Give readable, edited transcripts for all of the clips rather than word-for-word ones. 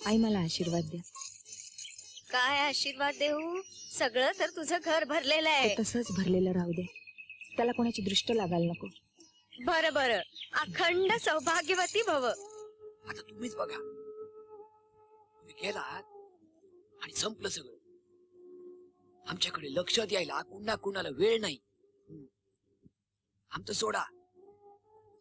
आई मला आशीर्वाद द्या. काय आशीर्वाद देऊ? सगळं तर तुझं घर भरलेलं आहे. तसंच भरलेलं राहू दे, त्याला कोणाची दृष्ट लागायला नको. बरं बरं, अखंड सौभाग्यवती भव. आता तुम्हीच बघा, तुम्ही गेलात आणि संपलं सगळं. आमच्याकडे लक्ष द्यायला कुणाला वेळ नाही. आमचं सोडा,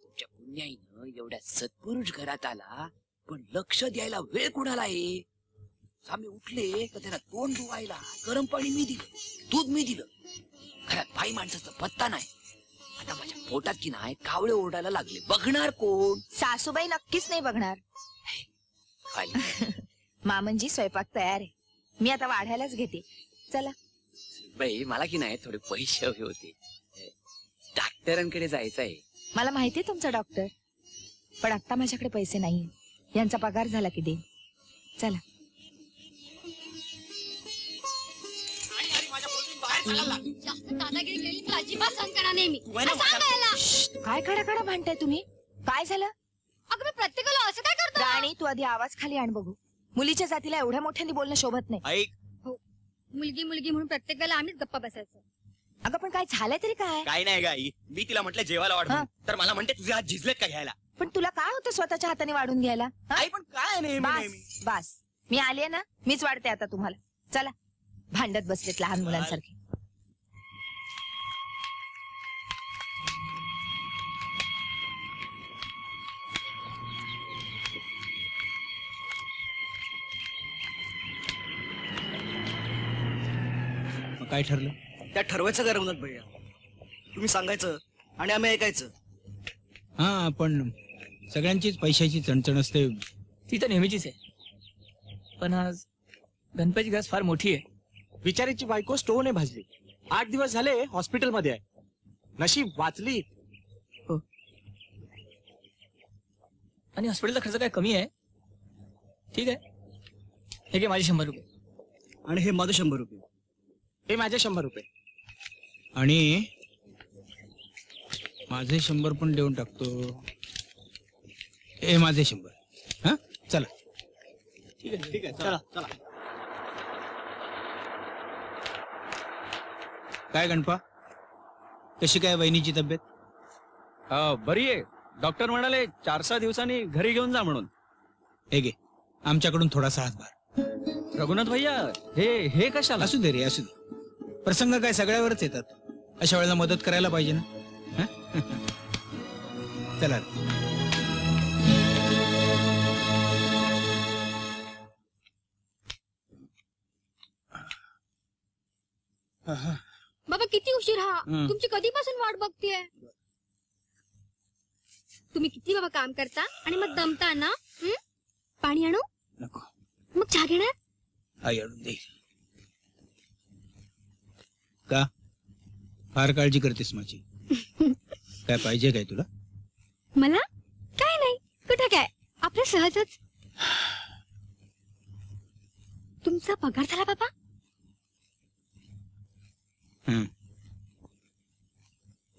तुमच्या पुण्याईनं एवढ्या सत्पुरुष घरात आला, पण लक्ष द्यायला वेळ कुणाला आहे? आम्ही उठले तर त्याला तोंड धुवायला गरम पाणी मी दिलं, दूध मी दिलं. घरात बाई माणसाचा पत्ता नाही. आता माझ्या पोटात की नाही कावळे ओरडायला लागले. बघणार कोण? सासूबाई नक्कीच नाही बघणार. मामनजी स्वयंपाक तयार आहे, मी आता वाढायलाच घेते. चला बाई, मला की नाही थोडे पैसे हवे होते. डॉक्टरांकडे जायचं आहे. मला माहितीये तुमचा डॉक्टर, पण आता माझ्याकडे पैसे नाही. यांचा पगार झाला की दे. चला. काय खडाखडा भांडताय तुम्ही? काय झालं? अगं मी प्रत्येकाला असं काय करतो? राणी, तू आधी आवाज खाली आण बघू. मुलीच्या जातीला एवढ्या मोठ्याने बोलणं शोभत नाही. ऐक, मुलगी मुलगी म्हणून प्रत्येकाला आम्हीच गप्पा बसायचं. अगं पण काय झालंय तरी काय? काय नाही गाई, मी तिला म्हटलं जेवायला वाढ, तर मला म्हणते तुझे हात झिजलेत का घ्यायला. पण तुला काय होतं स्वतःच्या हाताने वाढून घ्यायला? आई पण काय नेहमी बास बास, मी आले ना, मीच वाढते आता तुम्हाला. चला, भांडत बसलेत लहान मुलांसारखे. काय ठरलं? त्या ठरवायचं का रघुनाथ भैया? तुम्ही सांगायचं आणि आम्ही ऐकायचं. हा, पण सगळ्यांचीच पैशाची चणचण असते. ती तर नेहमीचीच आहे, पण आज गणपती घास फार मोठी आहे. बिचारीची बायको स्टोन भाजली. 8 दिवस झाले हॉस्पिटलमध्ये आहे. नशीब वाचली. हो, आणि हॉस्पिटलचा खर्च काय कमी आहे? ठीक आहे, हे घे माझे 100 रुपये. आणि हे माझं 100 रुपये. हे माझे 100 रुपये. आणि माझे 100 पण देऊन टाकतो. हे माझे 100. हा, चला. ठीक आहे, ठीक आहे, चला चला. काय गणपा, कशी काय वहिनीची तब्येत? बरी आहे. डॉक्टर म्हणाले 4-6 दिवसांनी घरी घेऊन जा म्हणून. हे घे, आमच्याकडून थोडासा हातभार. रघुनाथ भैया, हे कशाला? असू दे रे, असू दे. प्रसंग काय सगळ्यावरच येतात. अशा वेळेला मदत करायला पाहिजे ना. चला. बाबा किती उशीर हा? तुमची कधीपासून वाट बघतीये. तुम्ही किती बाबा काम करता आणि मग दमता ना. पाणी आणू? नको. मग चहा घेणार? आई आणून देईल. का फार काळजी करतेस माझी? काय पाहिजे काय तुला? मला काय नाही. कुठं काय, आपलं सहजच. तुमचा पगार झाला बाबा?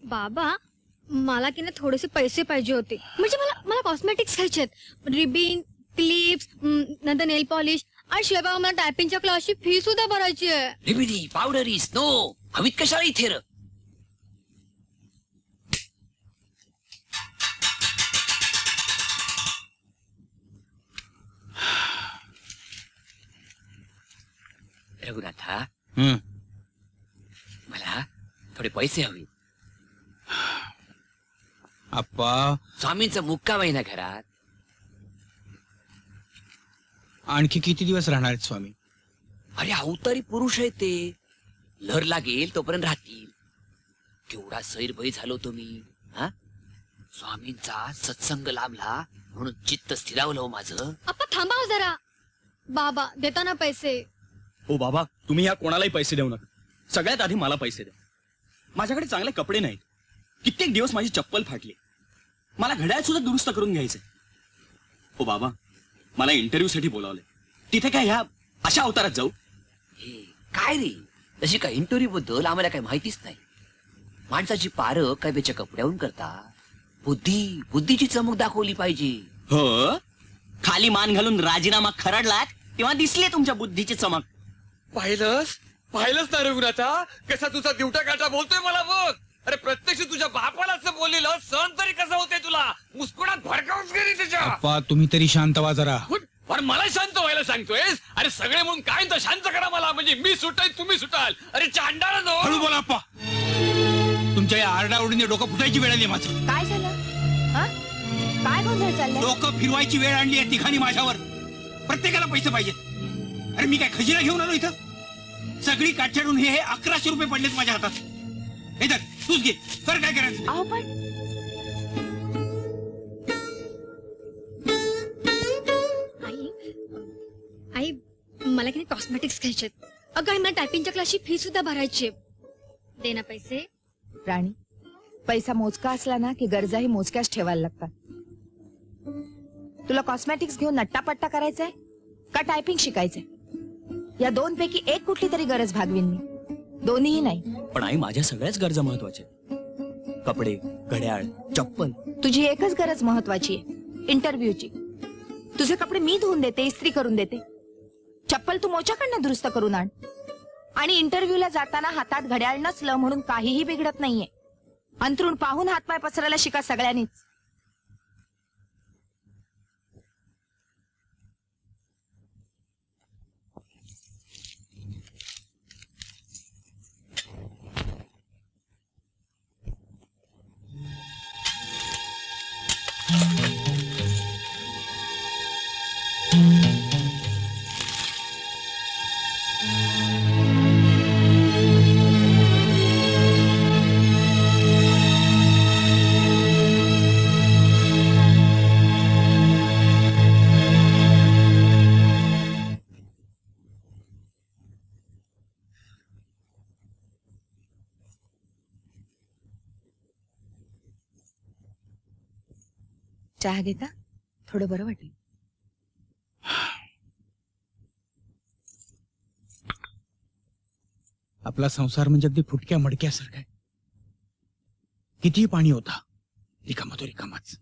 बाबा मला की ना थोडेसे पैसे पाहिजे होते. म्हणजे मला कॉस्मेटिक्स घ्यायचे आहेत. रिबिन, क्लिप्स, नंतर नेल पॉलिश आणि शिवाय बाबा मला टायपिंगच्या क्लासची फी सुद्धा भरायची आहे. रिबिडी पावडरी स्नो हवीत कशाला इथे र? रघुनाथा मला थोडे पैसे हवे. आप्पा स्वामींचा मुक्काम आहे ना घरात. आणखी किती दिवस राहणार आहेत स्वामी? अरे अवतारी पुरुष आहे ते. लहर लागेल तोपर्यंत राहतील. केवढा सैरभय झालो तुम्ही. हा स्वामींचा सत्संग लाभला म्हणून चित्त स्थिरावलं माझं. अप्पा थांबा जरा. बाबा देताना पैसे. ओ बाबा, तुम्ही ह्या कोणालाही पैसे देऊ नका. सगळ्यात आधी मला पैसे द्या. माझ्याकडे चांगले कपडे नाहीत. कित्येक दिवस माझी चप्पल फाटली. मला घड्याळ सुद्धा दुरुस्त करून घ्यायचंय. ओ बाबा, मला इंटरव्ह्यू साठी बोलावलंय. तिथे काय ह्या अशा अवतारात जाऊ? हे काय रे, तशी काय इंटरव्ह्यू बद्दल आम्हाला काही माहितीच नाही. माणसाची पारख काय बेच्या कपड्याहून करता. बुद्धीची चमक दाखवली पाहिजे. हो, खाली मान घालून राजीनामा खरडलात तेव्हा दिसले तुमच्या बुद्धीची चमक. पाहिलंच ना रघुनाथा, कसा तुझा दिवटा काटा बोलतोय मला बघ. अरे प्रत्यक्ष तुझ्या बापाला असं बोललेलं सण तरी कसं होतंय तुला? मुस्कुडात भडकावूच गेली त्याच्या. आप्पा तुम्ही तरी शांत व्हा जरा. पण मला शांत व्हायला सांगतोयस? अरे सगळे म्हणून काय तर शांत करा मला. म्हणजे मी सुटाय तुम्ही सुटाल. अरे चांडाळ नो. हळू बोला आप्पा. तुमच्या या आरडाओरडीने डोकं फुटायची वेळ आली माझं. काय झालं? हा काय गोंधळ चाललाय? डोकं फिरवायची वेळ आणली आहे तिघांनी माझ्यावर. प्रत्येकाला पैसे पाहिजे. अरे मी काय खजिना घेऊन आलो इथं? सगळी काठ्याडून हे 1100 रुपये पडलेत माझ्या हातात. हे धर, तूच घे. कर काय करायचं. अहो पण आई मला की नाही कॉस्मेटिक्स घ्यायचे. अगं आई मला टायपिंगच्या क्लासची फी सुद्धा भरायची आहे. दे ना पैसे. राणी, पैसा मोजका असला ना की गरजाही मोजक्याच ठेवायला लागतात. तुला कॉस्मेटिक्स घेऊन नट्टापट्टा करायचाय का टायपिंग शिकायचंय? या दोन पैकी एक कुठली तरी गरज भागवीन मी. दोन्हीही नाही. पण आई माझ्या सगळ्याच गरजा महत्वाच्या. कपडे, घड्याळ, चप्पल. तुझी एकच गरज महत्वाची आहे, इंटरव्ह्यूची. तुझे कपडे मी धुवून देते, इस्त्री करून देते. चप्पल तू मोच्याकडनं दुरुस्त करून आण. आणि इंटरव्ह्यूला जाताना हातात घड्याळ नसलं म्हणून काहीही बिघडत नाहीये. अंथरूण पाहून हातपाय पसरायला शिका सगळ्यांनीच. चहा घेता? थोडं बरं वाटेल. आपला संसार म्हणजे अगदी फुटक्या मडक्यासारखा आहे. कितीही पाणी होता, रिकामा तो रिकामाच.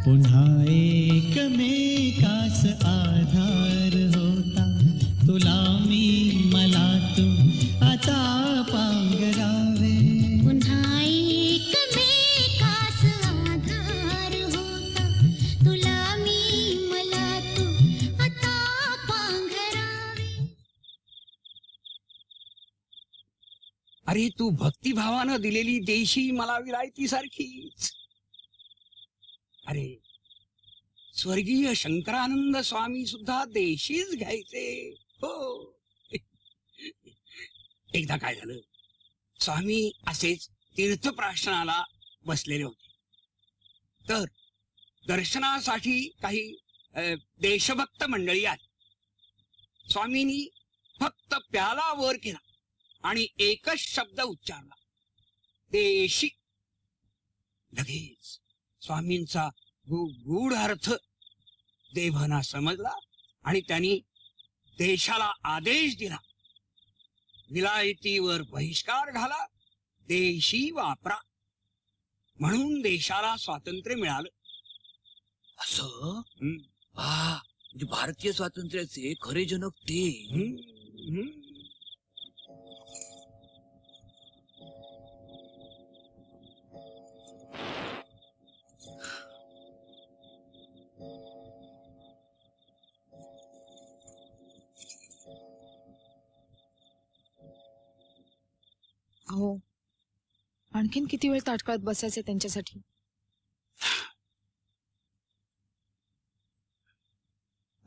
पुन्हा एकमेकास आधार होता, तुला मी मला तू आता पांघरावे. पुन्हा एकमेकास आधार होता, तुला मी मला तू आता पांघरावे. अरे तू भक्तिभावानं दिलेली देशी मला विलायती सारखीच. अरे स्वर्गीय शंकरानंद स्वामी सुद्धा देशीच घ्यायचे हो. एकदा काय झालं, स्वामी असेच तीर्थप्राशनाला बसलेले होते, तर दर्शनासाठी काही देशभक्त मंडळी आली. स्वामींनी फक्त प्याला वर केला आणि एकच शब्द उच्चारला, देशी. लगेच स्वामींचा गूढ अर्थ देवांना समजला आणि त्यांनी देशाला आदेश दिला, विलायतीवर बहिष्कार घाला, देशी वापरा. म्हणून देशाला स्वातंत्र्य मिळालं. असं म्हणजे भारतीय स्वातंत्र्याचे खरे जनक ते. हो, आणखीन किती वेळ ताटकळत बसायचे त्यांच्यासाठी?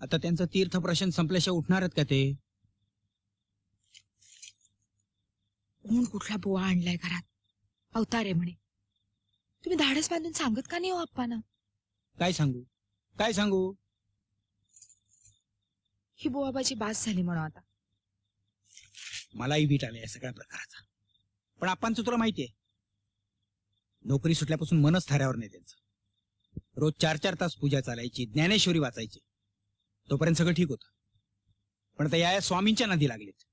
आता त्यांचं तीर्थप्रशन संपल्याशिवाय उठणार आहेत का ते? ऊन कुठला बुवा आणलाय घरात, अवतार आहे म्हणे. तुम्ही धाडस बांधून सांगत का नाही हो आप्पांना? काय सांगू काय सांगू? ही बुवाबाची बास झाली म्हणून आता. मलाही वीट आले या सगळ्या प्रकाराचा. पण आपणचं तुला माहितीये, नोकरी सुटल्यापासून मनच थाऱ्यावर नाही त्यांचं. रोज 4-4 तास पूजा चालायची, ज्ञानेश्वरी वाचायची, तोपर्यंत सगळं ठीक होतं. पण आता या स्वामींच्या नादी लागलेत.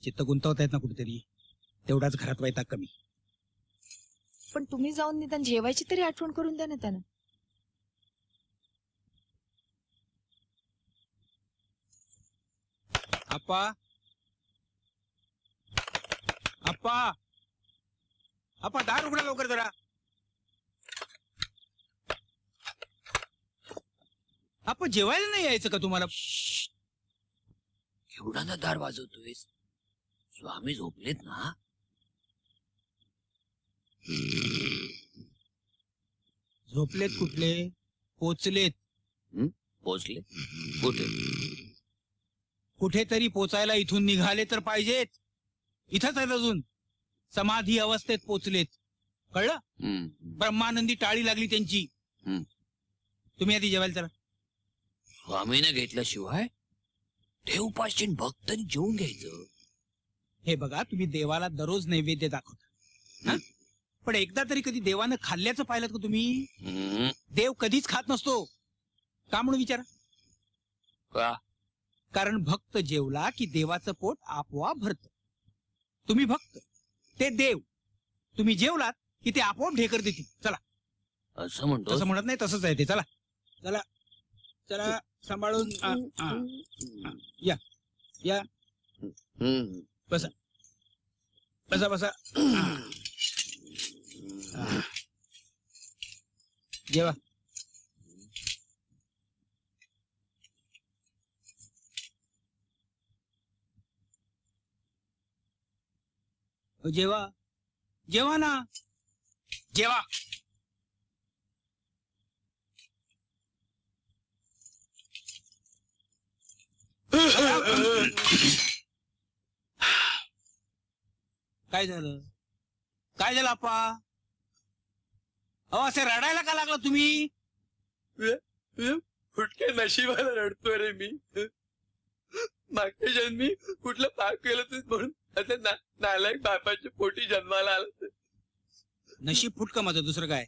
चित्त गुंतवता येत ना कुठेतरी, तेवढाच घरात वैताग कमी. पण तुम्ही जाऊन निदान जेवायची तरी आठवण करून द्या ना त्यांना. आप्पा आप्पा आप्पा, दार उघडा लवकर जरा. आप्पा, जेवायला नाही यायचं का तुम्हाला? एवढा ना दार वाजवतोयस? स्वामी झोपलेत ना? झोपलेत कुठले, पोचलेत. पोचले कुठे? कुठेतरी पोचायला इथून निघाले तर पाहिजेत. इथंच आहेत अजून, समाधी अवस्थेत पोचलेत. कळलं? ब्रह्मानंदी टाळी लागली त्यांची. तुम्ही आधी जेवायला चला. स्वामीने घेतल्याशिवाय देवपाशी भक्तांनी जेवून घ्यायचं. हे बघा, तुम्ही देवाला दररोज नैवेद्य दाखवता, पण एकदा तरी कधी देवानं खाल्ल्याचं पाहिलं का तुम्ही? देव कधीच खात नसतो. का म्हणून विचारा. का? कारण भक्त जेवला की देवाचं पोट आपोआप भरत. तुम्ही भक्त, ते देव. तुम्ही जेवलात की ते आपोआप ढेकर देतील. चला. असं म्हणतो? तसं म्हणत नाही, तसंच आहे ते. चला चला चला, सांभाळून या या. बसा बसा बसा. जेवा. जेवा जेवा ना, जेवा. काय झालं? काय झालं आप्पा? अहो, असे रडायला का लागला तुम्ही? फुटके नशिबाला रडतोय रे मी. मागच्या जन्मी कुठलं पाप केलं तू म्हणून आता नालायक बापाच्या पोटी जन्माला आला. नशीब फुटका माझं, दुसरं काय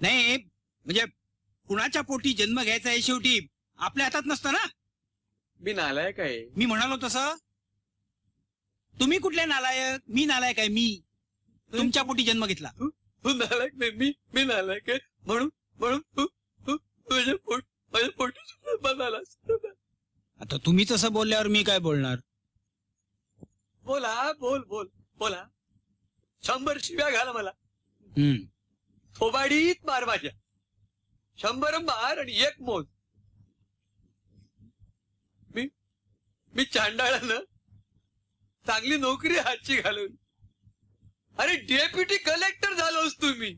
नाही. म्हणजे कुणाच्या पोटी जन्म घ्यायचा आहे शेवटी आपल्या हातात नसतं ना. मी नालायक आहे. मी म्हणालो तसं. तुम्ही कुठले नालायक? मी नालायक आहे. मी तुमच्या पोटी जन्म घेतला. तू नालायक नाही, मी नालायक आहे म्हणून म्हणून तू तू माझ्या पोटी बनालास. आता तुम्हीच असं बोलल्यावर मी काय बोलणार? बोला बोला 100 शिव्या घाला मला, थोबाडीत मार माझ्या, 100 मार आणि 1 मोज. मी चांडाळानं चांगली नोकरी हातची घालून अरे डेप्युटी कलेक्टर झालोस तुम्ही.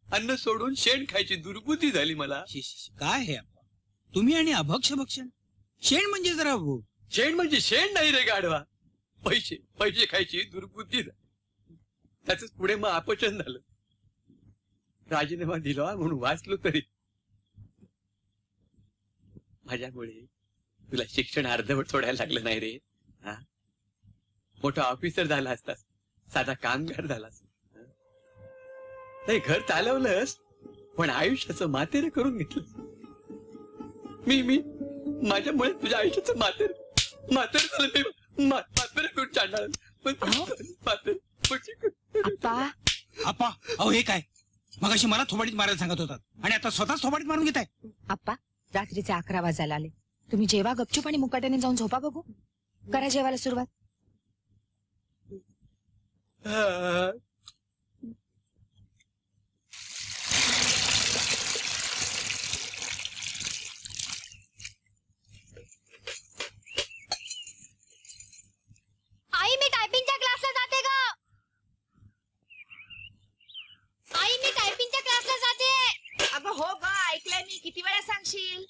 अन्न सोडून शेण खायची दुर्बुद्धी झाली मला. काय हे तुम्ही आणि अभक्ष भक्षण. शेण म्हणजे जरा शेण म्हणजे शेण नाही रे गाढवा, पैसे खायची दुर्बुद्धी झाली. त्याच पुढे मग अपचन झालं. राजीनामा दिला म्हणून वाचलो तरी माझ्यामुळे तुला शिक्षण अर्धवट सोडायला लागलं नाही रे. हा, मोठा ऑफिसर झाला असतास, साधा कामगार झालास, नाही घर चालवलंस, पण आयुष्याचं मातेर करून घेतलं. मी माझ्यामुळे तुझ्या आयुष्याचं मातेर झालं. मातेर करून चालणार आप्पा. अहो हे काय, मगाशी मला थोबाडीत मारायला सांगत होतात आणि आता स्वतःच थोबाडीत मारून घेताय. आप्पा, रात्रीचे 11 वाजायला आले. तुम्ही जेवा गपचूप आणि मुकाट्याने जाऊन झोपा बघू. करा जेवायला सुरुवात. आई मी टायपिंगच्या क्लासला जाते ग. आई मी टायपिंगच्या क्लासला जाते. अगं हो ग, ऐकलंय मी. किती वेळा सांगशील?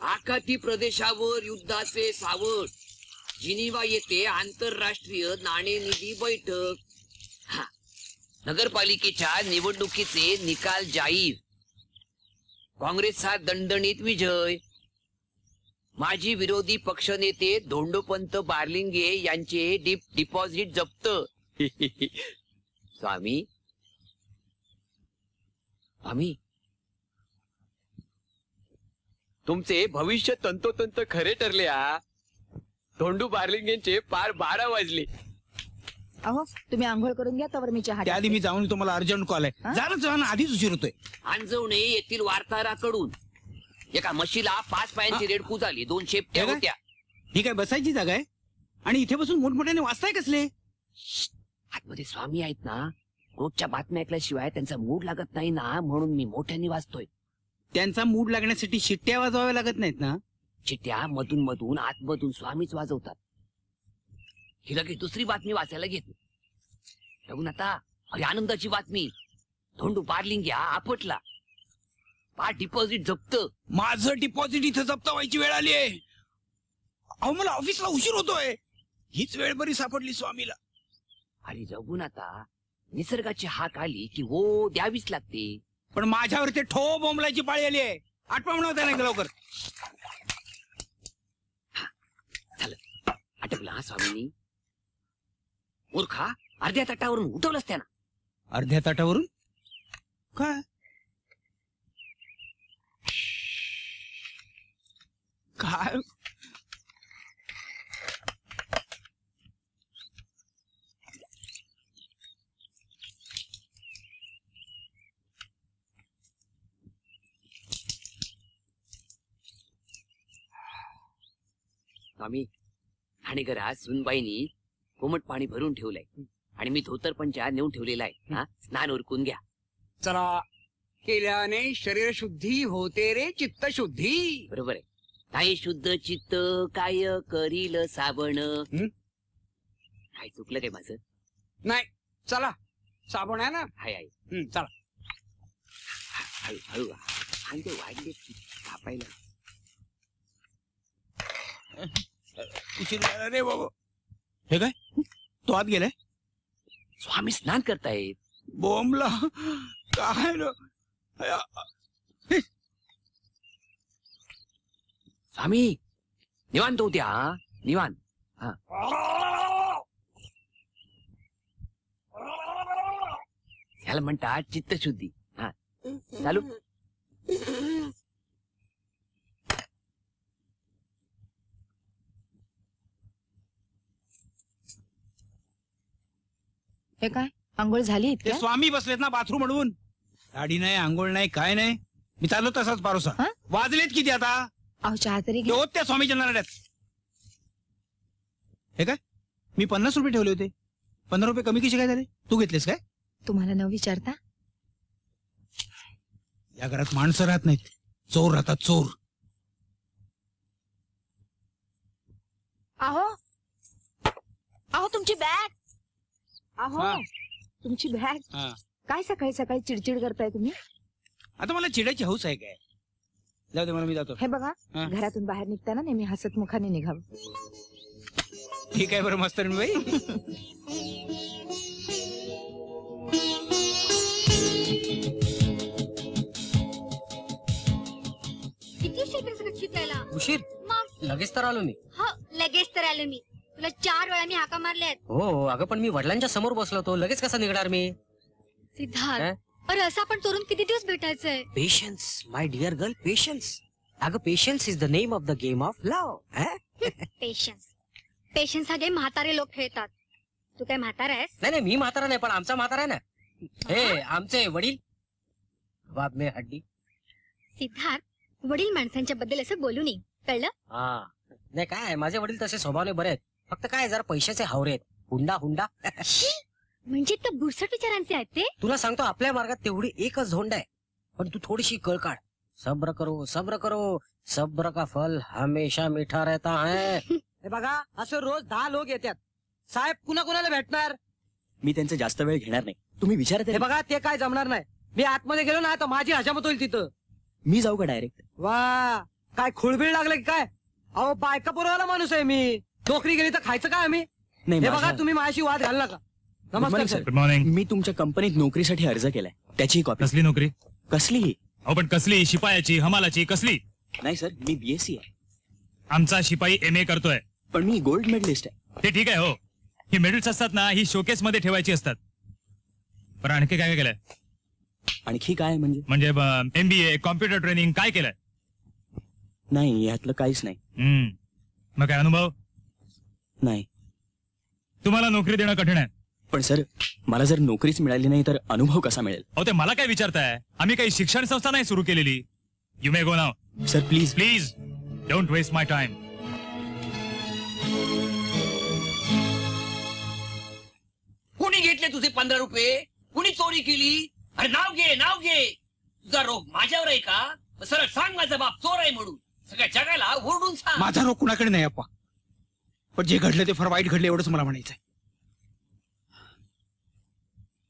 आखाती प्रदेशावर युद्धाचे सावट. जिनिवा येथे आंतरराष्ट्रीय नाणेनिधी बैठक. नगरपालिकेच्या निवडणुकीचे निकाल जाहीर. काँग्रेसचा दणदणीत विजय. माजी विरोधी पक्षनेते धोंडोपंत बारलिंगे यांचे डिपॉझिट जप्त. स्वामी तुमचे भविष्य तंतोतंत खरे ठरले. धोंडू बारलिंगेंचे पार 12 वाजले. अहो तुम्ही आंघोळ करून घ्या, तवर मी चहा. त्याआधी मी जाऊन तुम्हाला अर्जंट कॉल आहे. झालं आधीच उशीर होतोय. अंजवणे येथील वार्ताहराकडून एका म्हशीला 5 पायांची रेडकू झाली. 2 शेपट्या होत्या. ही काय बसायची जागा आहे? आणि इथे बसून मोठमोठ्याने वाचताय कसले? आतमध्ये स्वामी आहेत ना, रोजच्या बातम्या ऐकल्याशिवाय त्यांचा मूड लागत नाही ना, म्हणून मी मोठ्याने वाचतोय. त्यांचा मूड लागण्यासाठी शिट्ट्या वाजवाव्या लागत नाहीत ना? चिट्ट्या मधून मधून आतमधून स्वामीच वाजवतात. ही लगेच दुसरी बातमी वाचायला घेतली. बघून आता अरे आनंदाची बातमी. धोंडू बारलिंग्या आपटला. 5 डिपॉझिट जप्त. माझं डिपॉझिट इथं जप्त व्हायची वेळ आली आहे. अहो मला ऑफिसला उशीर होतोय. हीच वेळ बरी सापडली स्वामीला. आणि जगून आता निसर्गाची हाक आली की हो द्यावीच लागते. पण माझ्यावर ते ठो बोंबलायची पाळी आली आहे. आठवा म्हणा नाही लवकर. झालं आटपला हा स्वामीनी. मूर्खा, अर्ध्या ताटावरून उठवलंच त्यानं. अर्ध्या ताटावरून? काय काय स्वामी, ठाणेघरात सुनबाईनी कोमट पाणी भरून ठेवलंय आणि मी धोतर पंचा नेऊन ठेवलेला आहे. हा, स्नान उरकून घ्या. चला, केल्याने शरीर शुद्धी होते रे चित्त शुद्धी. बरोबर आहे. काय शुद्ध चित्त काय करील साबण. काय चुकलं काय माझं? नाही, चला साबण आहे ना. हाय हाय. चला हळू हळू. आणि वाढले कापायला. उशीर झाला रे बाबा. हे काय तो आत गेलाय? स्वामी स्नान करतायत. बोंबला काय स्वामी निवांत होत्या. निवांत. हा, ह्याला म्हणतात चित्तशुद्धी. हा, चालू. हे काय आंघोळ झाली ते इतक्या? स्वामी बसलेत ना बाथरूम म्हणून. गाडी नाही, आंघोळ नाही, काय नाही. मी चाललो तसाच पारोसा. हा? वाजलेत किती आता? अहो चहा तरी घ्या. होत त्या स्वामीच्या नारड्यात. हे काय मी 50 रुपये ठेवले होते. 15 रुपये कमी कसे काय झाले? तू घेतलेस काय? तुम्हाला न विचारता? या घरात माणसं राहत नाहीत, चोर राहतात, चोर. अहो अहो तुमची बॅग. अहो हा. तुमची बॅग. हा. काय सकाळी सकाळी चिडचिड करताय तुम्ही? आता मला चिडायची हौस आहे काय? जाऊ दे, मला मी जातो. हे बघा हा. घरातून बाहेर निघताना नेहमी हसत मुखाने निघावं. ठीक आहे बरं मास्तरीण बाई. किती उशीर यायला? उशीर मग लगेच तर आलो मी. हो लगेच तर आलो मी. तुला 4 वेळा मी हाका मारल्यात. हो अगं पण मी वडिलांच्या समोर बसलो होतो, लगेच कसा निघणार मी? सिद्धार्थ अरे असं आपण चोरून किती दिवस भेटायचंय? Patience my dear girl, patience. अगं patience is the name of the game of love. Patience patience हा गेम म्हातारे लोक खेळतात. तू काय म्हातारा आहेस? नाही नाही मी म्हातारा नाही, पण आमचा म्हातारा आहे ना. हे आमचे वडील बाप में हड्डी. सिद्धार्थ वडील माणसांच्या बद्दल असं बोलू नये, कळलं? हा नाही काय माझे वडील तसे स्वभावने बरे आहेत, फक्त काय जरा पैशाचे हावरे आहेत. हुंडा हुंडा. म्हणजे तर बुरसट विचारांचे आहेत ते. तुला सांगतो आपल्या मार्गात तेवढी एकच झोंड आहे, पण तू थोडीशी कळ काढ. सब्र करो सब्र करो, सब्र का फल हमेशा मीठा रहता है. हे बघा असं रोज 10 लोक येतात. साहेब कुणा कुणाला भेटणार? मी त्यांचा जास्त वेळ घेणार नाही, तुम्ही विचारत हे बघा ते काय जमणार नाही. मी आतमध्ये गेलो ना तर माझी हजामत होईल तिथं. मी जाऊ का डायरेक्ट? वा काय खुळबीळ लागलं की काय? अहो बायका पुरवायला माणूस आहे मी. नोकरी गेली तर खायचं काय आम्ही? नाही हे बघा तुम्ही माझ्याशी वाद घाल नका. नमस्कार सर. Good morning. मी तुमच्या कंपनीत नोकरीसाठी अर्ज केलाय, त्याची कॉपी. कसली नोकरी? कसलीही? अहो पण कसली? शिपायाची, हमालाची, कसली? नाही सर, मी बीएससी आहे. आमचा शिपाई MA करतोय. पण मी गोल्ड मेडलिस्ट आहे. ते ठीक आहे हो, ही मेडल्स असतात ना ही शोकेस मध्ये ठेवायची असतात. पण आणखी काय काय केलंय? आणखी काय म्हणजे MBA, कॉम्प्युटर ट्रेनिंग काय केलंय? नाही यातलं काहीच नाही. मग काय अनुभव? नाही. तुम्हाला नोकरी देणं कठीण आहे. पण सर मला जर नोकरीच मिळाली नाही तर अनुभव कसा मिळेल? अहो ते मला काय विचारताय? आम्ही काही शिक्षण संस्था नाही सुरू केलेली. You may go now. Sir please please don't waste my time. कोणी घेतले तुझे 15 रुपये? कुणी चोरी केली? अरे नाव घे नाव घे. तुझा रोग माझ्यावर आहे का? सरळ सांग माझा बाप चोर आहे म्हणून. सगळ्या जगाला ओरडून सांग. माझा रोग कुणाकडे नाही अप्पा, पण जे घडलं ते फार वाईट घडलं एवढंच मला म्हणायचंय.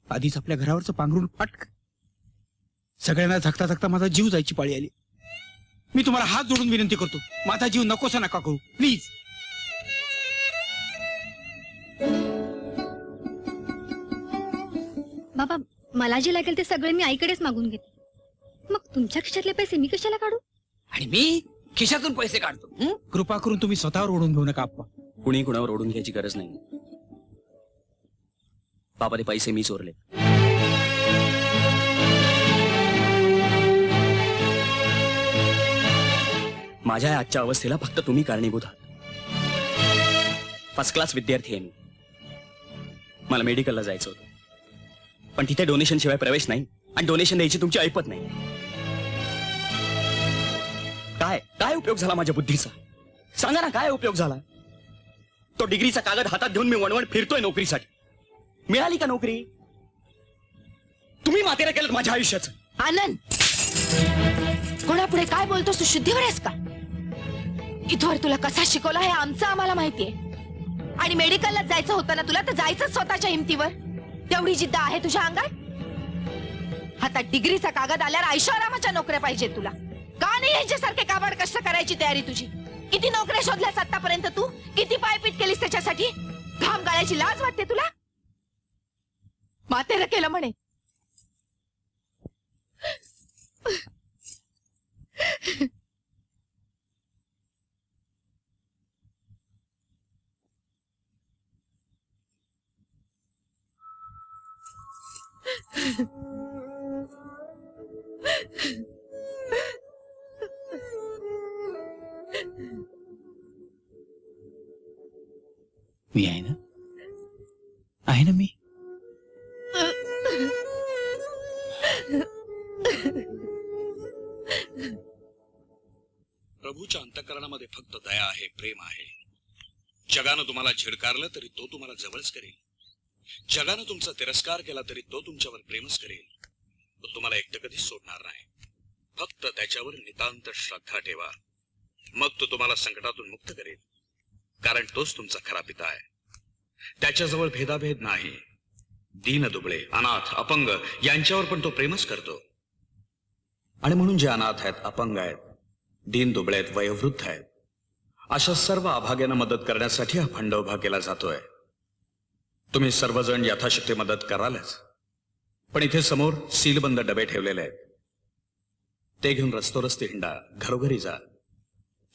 आधीच आपल्या घरावरचं पांघरून फाटक, सगळ्यांना झकता झकता माझा जीव जायची पाळी आली. मी तुम्हाला हात जोडून विनंती करतो, माझा जीव नकोसा नका करू प्लीज. बाबा मला जे लागेल ते सगळे मी आईकडेच मागून घेते. मग तुमच्या खिशातले पैसे मी कशाला काढू? आणि मी खिशातून पैसे काढतो. कृपा करून तुम्ही स्वतःवर ओढून घेऊ नका अप्पा. कुणी कुणावर ओढून घ्यायची गरज नाही. बाबा ते पैसे मी चोरले. माझ्या आजच्या अवस्थेला फक्त तुम्ही कारणीभूत आहात. फर्स्ट क्लास विद्यार्थी आहे मी. मला मेडिकलला जायचं होतं, पण तिथे डोनेशन शिवाय प्रवेश नाही आणि डोनेशन द्यायची तुमची ऐपत नाही. काय काय उपयोग झाला माझ्या बुद्धीचा? सांगा ना काय उपयोग झाला? तो डिग्रीचा कागद हातात घेऊन मी वणवण फिरतोय नोकरीसाठी. मिळाली का नोकरी? तुम्ही मातेरा केलं माझ्या आयुष्याचं. आनंद कोणापुढे काय बोलतोस तू? शुद्धीवर आहेस का? इथवर तुला कसा शिकवला हे आमचं आम्हाला माहितीये. आणि मेडिकलला जायचं होतं ना तुला, तर जायचं स्वतःच्या हिमतीवर. तेवढी जिद्द आहे तुझ्या अंगात? हातात डिग्रीचा कागद आल्यावर ऐशोआरामाच्या नोकऱ्या पाहिजे तुला. का नाही यांच्यासारखे काबाड कष्ट करायची तयारी तुझी? किती नोकऱ्या शोधल्यास आतापर्यंत तू? किती पायपीट केलीस त्याच्यासाठी? घाम गाळायची लाज वाटते तुला? मातेर केलं म्हणे. मी आहे ना, आहे ना मी. प्रभूच्या अंतःकरणामध्ये फक्त दया आहे, प्रेम आहे. जगानं तुम्हाला झिडकारलं तरी तो तुम्हाला जवळच करेल. जगानं तुमचा तिरस्कार केला तरी तो तुमच्यावर प्रेमच करेल. तो तुम्हाला एकटं कधीच सोडणार नाही. फक्त त्याच्यावर नितांत श्रद्धा ठेवा, मग तो तुम्हाला संकटातून मुक्त करेल. कारण तोच तुमचा खरा पिता आहे. त्याच्याजवळ भेदाभेद नाही. दीन दुबळे, अनाथ, अपंग यांच्यावर पण तो प्रेमच करतो. आणि म्हणून जे अनाथ आहेत, अपंग आहेत, दीन दुबळे आहेत, वयोवृद्ध आहेत, अशा सर्व अभाग्यांना मदत करण्यासाठी हा फंड उभा केला जातोय. तुम्ही सर्वजण यथाशक्ती मदत करालच. पण इथे समोर सीलबंद डबे ठेवलेले आहेत. ते घेऊन रस्ते हिंडा, घरोघरी जा,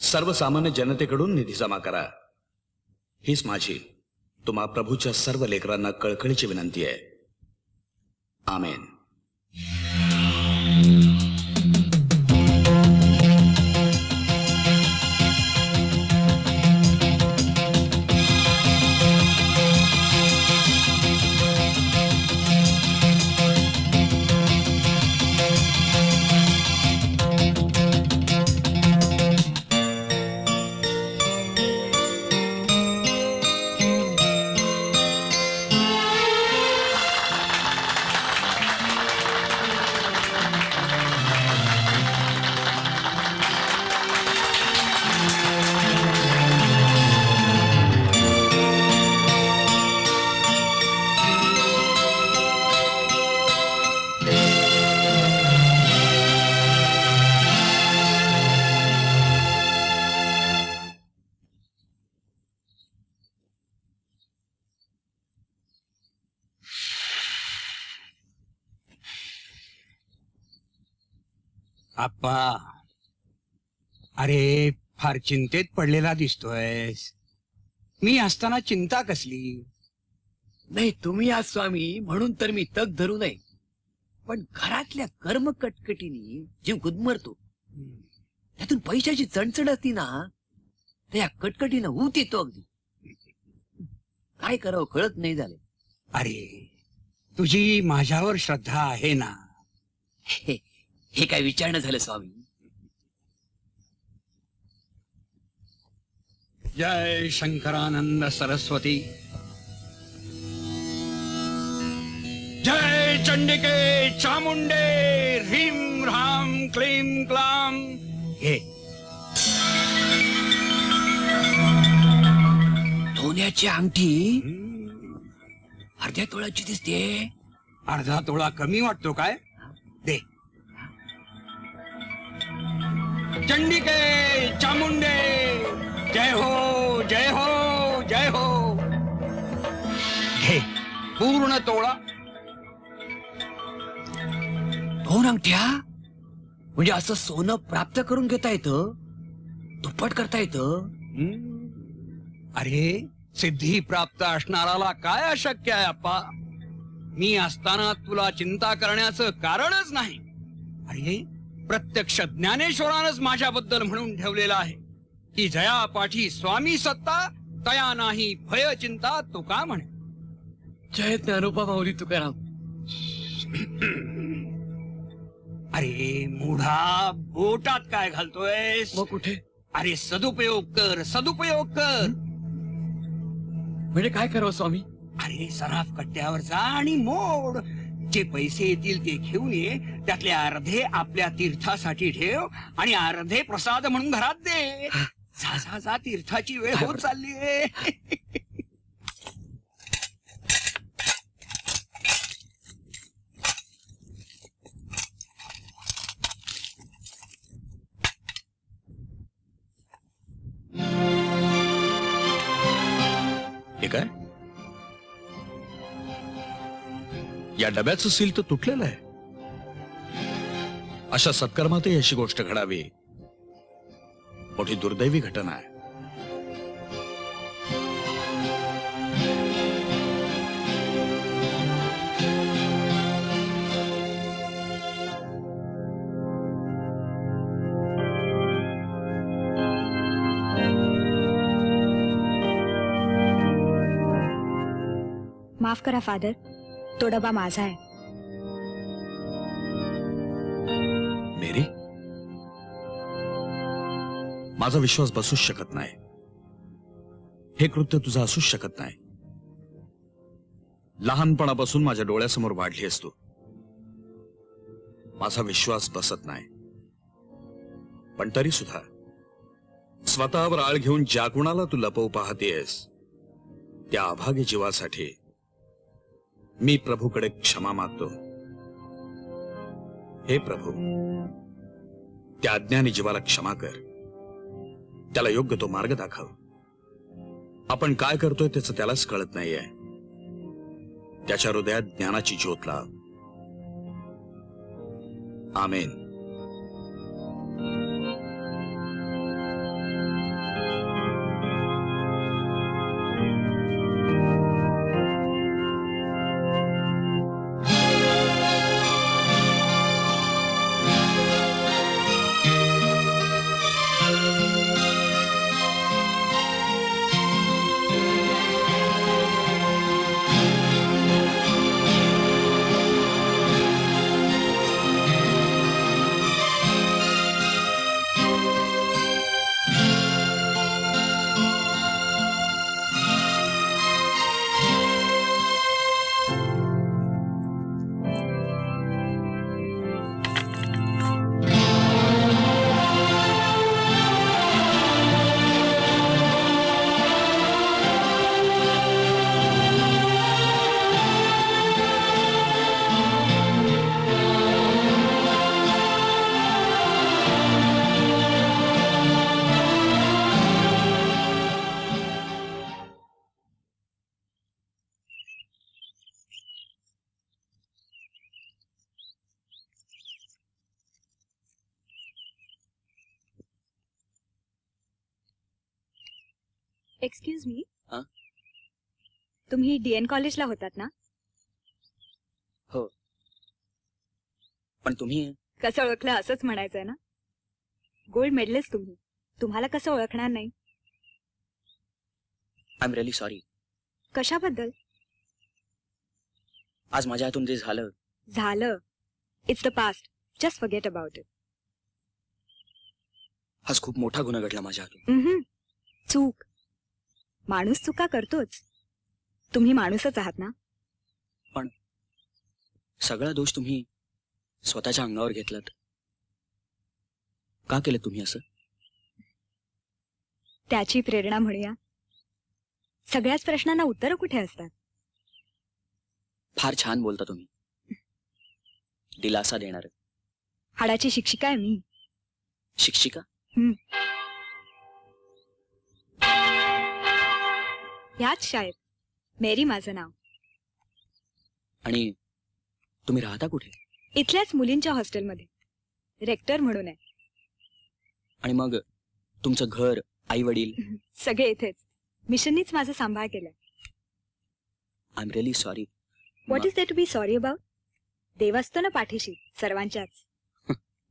सर्वसामान्य जनतेकडून निधी जमा करा. हीच माझी तुम्हा प्रभूच्या सर्व लेकरांना कळकळीची विनंती आहे. आमेन. आप्पा, अरे फार चिंतेत पडलेला दिसतोयस. मी असताना चिंता कसली? नाही, तुम्ही आज स्वामी म्हणून तर मी तग धरू नये, पण घरातल्या कर्म कटकटीने जीव गुदमरतो. त्यातून पैशाची चणचण असती ना, तर या कटकटीनं ऊत येतो अगदी. काय करावं कळत नाही झालं. अरे तुझी माझ्यावर श्रद्धा आहे ना? हे काय विचारणं झालं स्वामी. जय शंकरानंद सरस्वती. जय चंडिके चामुंडे ह्रीं ह्रां क्लीं क्लां. हे सोन्याची अंगठी अर्ध्या तोळ्याची दिसते. अर्धा तोळा कमी वाटतो काय? दे. चंडिके चामुंडे जय हो जय हो जय हो. घे पूर्ण तोळा. 2 अंगठ्या म्हणजे असं सोनं प्राप्त करून घेता येतं, दुप्पट करता येतं. अरे सिद्धी प्राप्त असणाराला काय अशक्य आहे अप्पा? मी असताना तुला चिंता करण्याचं कारणच नाही. अरे प्रत्यक्ष ज्ञानेश्वरानच माझ्याबद्दल म्हणून ठेवलेला आहे की जया पाठी स्वामी सत्ता, तया नाही भय चिंता तुका म्हणे. जय ज्ञानोबा माऊली तुकाराम. अरे मूढा, बोटात काय घालतोयस? मग कुठे? अरे सदुपयोग कर, सदुपयोग कर. म्हणजे काय करावं स्वामी? अरे सराफ कट्ट्यावर जा आणि मोड. जे पैसे येतील ते घेऊन ये. त्यातले अर्धे आपल्या तीर्थासाठी ठेव आणि अर्धे प्रसाद म्हणून घरात दे. जा जा जा, तीर्थाची वेळ होत चालली आहे. हे काय? या डब्याचं सील तर तुटलेलं आहे. अशा सत्कर्मातही अशी गोष्ट घडावी, मोठी दुर्दैवी घटना आहे. माफ करा फादर, तो डबा माझा आहे. मेरी, माझा विश्वास बसूच शकत नाही. हे कृत्य तुझं असूच शकत नाही. लहानपणापासून माझ्या डोळ्यासमोर वाढली असतो. माझा विश्वास बसत नाही. पण तरी सुद्धा स्वतःवर आळ घेऊन ज्या कुणाला तू लपवू पाहतेस त्या अभागी जीवासाठी मी प्रभूकडे क्षमा मागतो. हे प्रभू, त्या अज्ञानी जीवाला क्षमा कर. त्याला योग्य तो मार्ग दाखव. आपण काय करतोय त्याचं त्यालाच कळत नाहीये. त्याच्या हृदयात ज्ञानाची ज्योत लाव. आमेन. एक्सक्यूज मी, तुम्ही DN कॉलेजला होतात ना? हो. पण तुम्ही कसं ओळखलं असंच म्हणायचंय ना? गोल्ड मेडलिस्ट तुम्ही, तुम्हाला कसं ओळखणार नाही? I am really sorry. कशाबद्दल? आज माझ्या हातून जे झालं. It's the past, just forget about it. आज खूप मोठा गुन्हा घडला माझ्या हातून. चूक. माणूस चुका करतोच. तुम्ही माणूसच आहात ना? पण सगळा दोष तुम्ही स्वतःच्या अंगावर घेतलात. का केलं तुम्ही असं? त्याची प्रेरणा म्हणूया. सगळ्याच प्रश्नांना उत्तरं कुठे असतात? फार छान बोलता तुम्ही. दिलासा देणार. हाडाची शिक्षिका आहे मी. शिक्षिका? ह्याच शाळेत. मेरी माझं नाव. आणि तुम्ही राहता कुठे? इथल्याच मुलींच्या हॉस्टेलमध्ये. रेक्टर म्हणून आहे. आणि मग तुमचं घर, आई वडील? सगळे इथेच. मिशननीच माझा सांभाळ केलाय. I am really sorry. What is there to be sorry about? देव असतो ना पाठीशी सर्वांच्याच.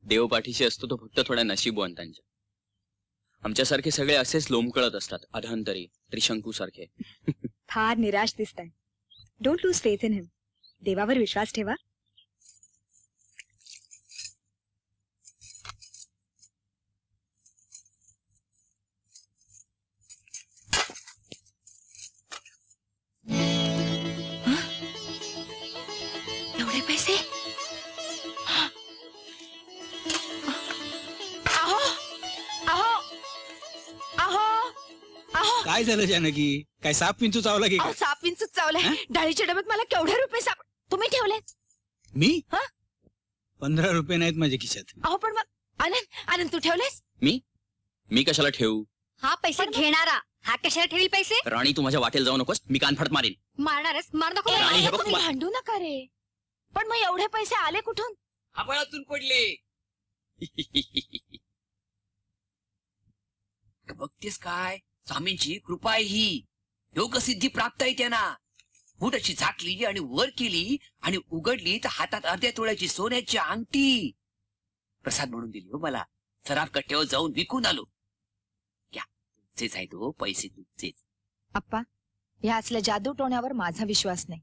देव पाठीशी असतो तो फक्त थोड्या नशीबवंतांच्या. आमच्यासारखे सगळे असेच लोंबकळत असतात, अधांतरी, त्रिशंकू सारखे. फार निराश दिसताय. Don't lose faith in him. देवावर विश्वास ठेवा. एवढे पैसे? अहो अहो अहो अहो, काय झालं जानकी? काय साप पिंचू चावला की काय? साप विंचूच चावलाय. डाळीच्या डब्यात मला केवढे रुपये साप तुम्ही ठेवलेत? मी 15 रुपये नाहीत माझ्या खिशात. अहो पण मग आनंद तू ठेवलेस? मी कशाला ठेवू? हा पैसे घेणारा हा कशाला ठेवील पैसे? राणी, तू माझ्या वाटेल जाऊ नकोस. मी कानफाट मारेन. मारणारच. मार नको. राणी, हे बघ, तुम्ही भांडू नका रे. पण मग एवढे पैसे आले कुठून? आभाळातून पडले. बघतेस काय? स्वामींची कृपा आहे ही. योग सिद्धी प्राप्त आहे त्यांना. फूट अशी झाकली आणि वर केली आणि उघडली तर हातात अर्ध्या तोळ्याची सोन्याची अंगठी प्रसाद म्हणून दिली हो मला. सराफ कट्ट्यावर जाऊन विकून आलो. घ्या, तुमचेच आहेत हो पैसे, तुमचेच. अप्पा, ह्या असल्या जादू टोण्यावर माझा विश्वास नाही.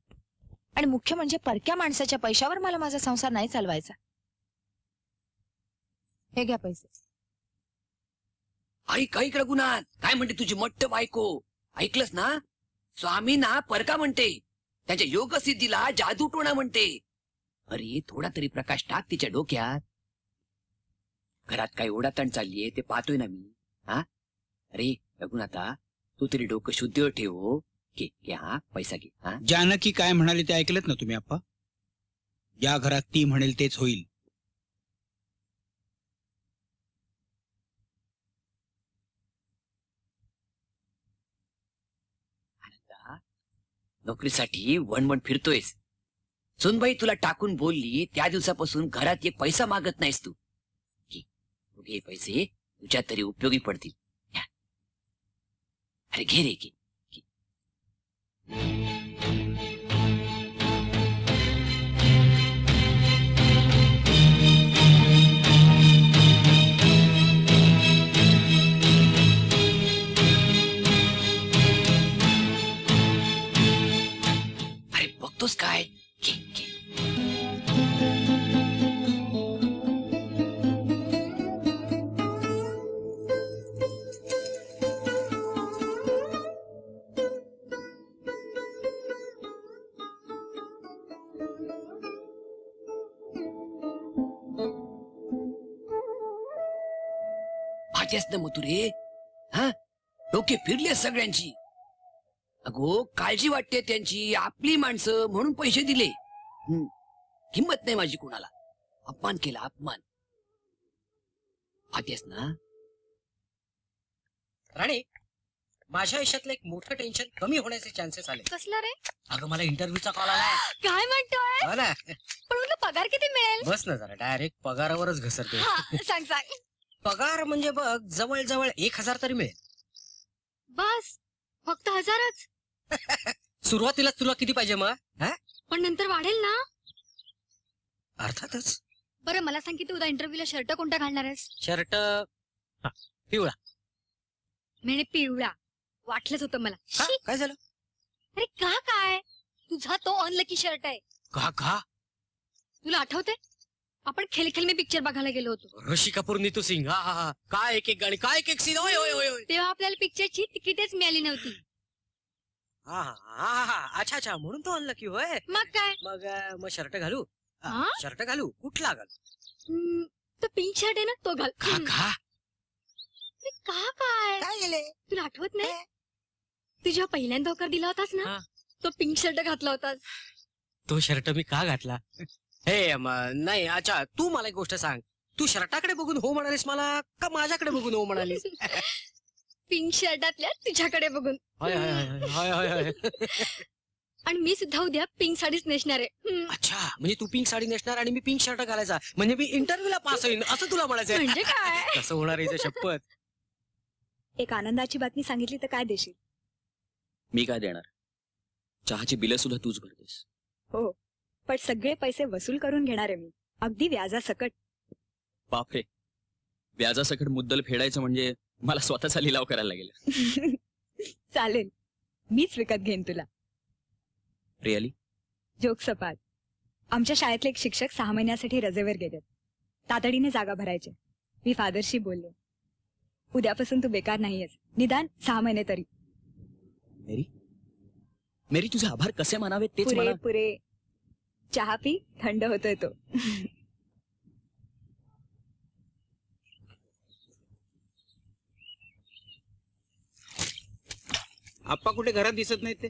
आणि मुख्य म्हणजे परक्या माणसाच्या पैशावर मला माझा संसार नाही चालवायचा. हे घ्या पैसे. ऐक ऐक रघुनाथ, काय म्हणते तुझी मट्ट बायको? ऐकलंस ना? स्वामी ना परका म्हणते, त्याच्या योग सिद्धीला जादू टोणा म्हणते. अरे थोडा तरी प्रकाश टाक तिच्या डोक्यात. घरात काय ओढाताण चाललीये ते पाहतोय ना मी. हा अरे रघुनाथा, तू तरी डोकं शुद्ध ठेव. घे हा पैसा घे. हा जानकी काय म्हणाले ते ऐकलत ना तुम्ही आप्पा? या घरात ती म्हणेल तेच होईल. नोकरीसाठी वणवण फिरतोयस. सुनबाई तुला टाकून बोलली त्या दिवसापासून घरात एक पैसा मागत नाहीस तू. घे पैसे, तुझ्या तरी उपयोगी पडतील. अरे घे रे घे. अरे बघतोस काय? घे घे. पाहतेस ना मथुरे, हा डोके फिरले सगळ्यांची. अगो काळजी वाटते त्यांची, आपली माणसं म्हणून पैसे दिले. किंमत नाही माझी कुणाला. अपमान केला अपमान. पाहतेस ना? राणे, माझ्या आयुष्यातलं एक मोठं टेन्शन कमी होण्याचे चान्सेस आले. कसलं रे? अगं मला इंटरव्ह्यूचा कॉल आलाय. काय म्हणतोय? हो ना. पण म्हटलं पगार किती मिळेल? बस ना जरा, डायरेक्ट पगारावरच घसरते. हा, सांग सांग. पगार म्हणजे बघ जवळ 1000 तरी मिळेल. बस फक्त 1000च? सुरुवातीला तुला किती पाहिजे मग? हा? पण नंतर वाढेल ना? अर्थातच. बरं मला सांग की तू उद्या इंटरव्ह्यूला शर्ट कोणता घालणार आहेस? शर्ट पिवळा. म्हणे पिवळा. वाटलंच होतं मला. शी. काय झालं? अरे का काय? तुझा तो अनलकी शर्ट आहे. का? तुला आठवते आपण खेल मी पिक्चर बघायला गेलो होतो. ऋषी कपूर, नीतू सिंग. हा काय एक गाणी, काय एक सीन. तेव्हा आपल्याला पिक्चरची तिकीटच मिळाली नव्हती. अच्छा म्हणून तो आणला की होय. मग काय? मग शर्ट घालू? हा? शर्ट घालू? कुठला घालू? तो पिंक शर्ट आहे ना तो घाल. का अरे का काय गेले? तुला आठवत नाही? तू जेव्हा पहिल्यांदा होकार दिला होतास ना, तो पिंक शर्ट घातला होतास. तो शर्ट मी का घातला? हे नाही. अच्छा तू मला एक गोष्ट सांग, तू शर्टाकडे बघून हो म्हणालीस मला का माझ्याकडे बघून हो म्हणालीस? पिंक शर्टातल्या तुझ्याकडे बघून. आणि मी सुद्धा उद्या पिंक साडीच नेसणार आहे. अच्छा म्हणजे तू पिंक साडी नेसणार आणि मी पिंक शर्ट घालायचा, म्हणजे मी इंटरव्ह्यूला पास होईन असं तुला म्हणायचं? म्हणजे काय? कसं होणार आहे शपथ. एक आनंदाची बातमी सांगितली तर काय देशील? मी काय देणार? चहाची बिलं सुद्धा तूच भरतेस. हो, पण सगळे पैसे वसूल करून घेणार आहे मी, अगदी व्याजासकट. बापरे, व्याजासकट मुद्दल फेडायचं म्हणजे मला स्वतःचा लिलाव करायला लागेल. चालेल, मीच विकत घेईन तुला. रिअली? जोक सपाट. आमच्या शाळेतले एक शिक्षक 6 महिन्यासाठी रजेवर गेलेत. तातडीने जागा भरायचे. मी फादरशी बोलले, उद्यापासून तू बेकार नाहीयेस, निदान 6 महिने तरी. मेरी तुझे आभार कसे मानावे तेच मला. पुरे चहा पी, थंड होतोय तो. आप्पा कुठे घरात दिसत नाहीत ते?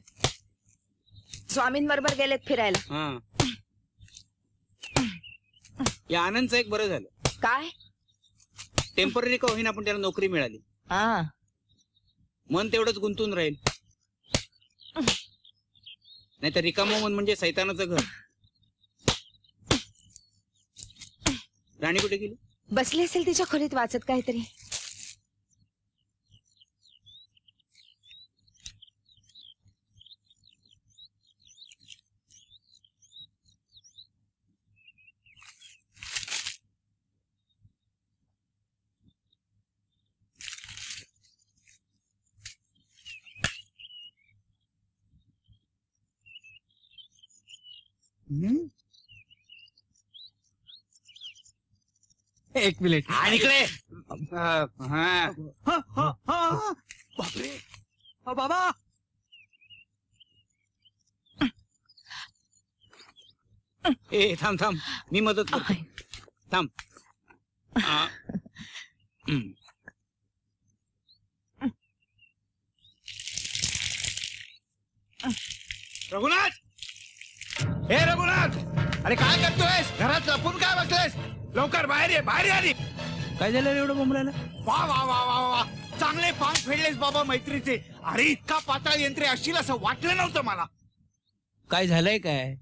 स्वामींबरोबर गेलेत फिरायला. या आनंदचं एक बरं झालं. काय? टेम्पररी का होईना पण त्याला नोकरी मिळाली. मन तेवढंच गुंतून राहील. नाही तर रिकामं मन म्हणजे सैतानाचं घर. राणी कुठे गेली? बसली असेल तिच्या खोलीत वाचत काहीतरी. एक मिनिट. आणि इकडे बापरे बाबा ए थांब थांब मी मदत करतो थांब रघुनाथ हे रघुनाथ अरे काय करतोयस घरात लपून काय बसलेस लवकर बाहेर ये बाहेर आली काय झालं एवढं बोंबलायला वा वा वा वा वा चांगले पान फेडलेस बाबा मैत्रीचे अरे इतका पाताळ यंत्रे असतील असं वाटलं नव्हतं मला काय झालंय काय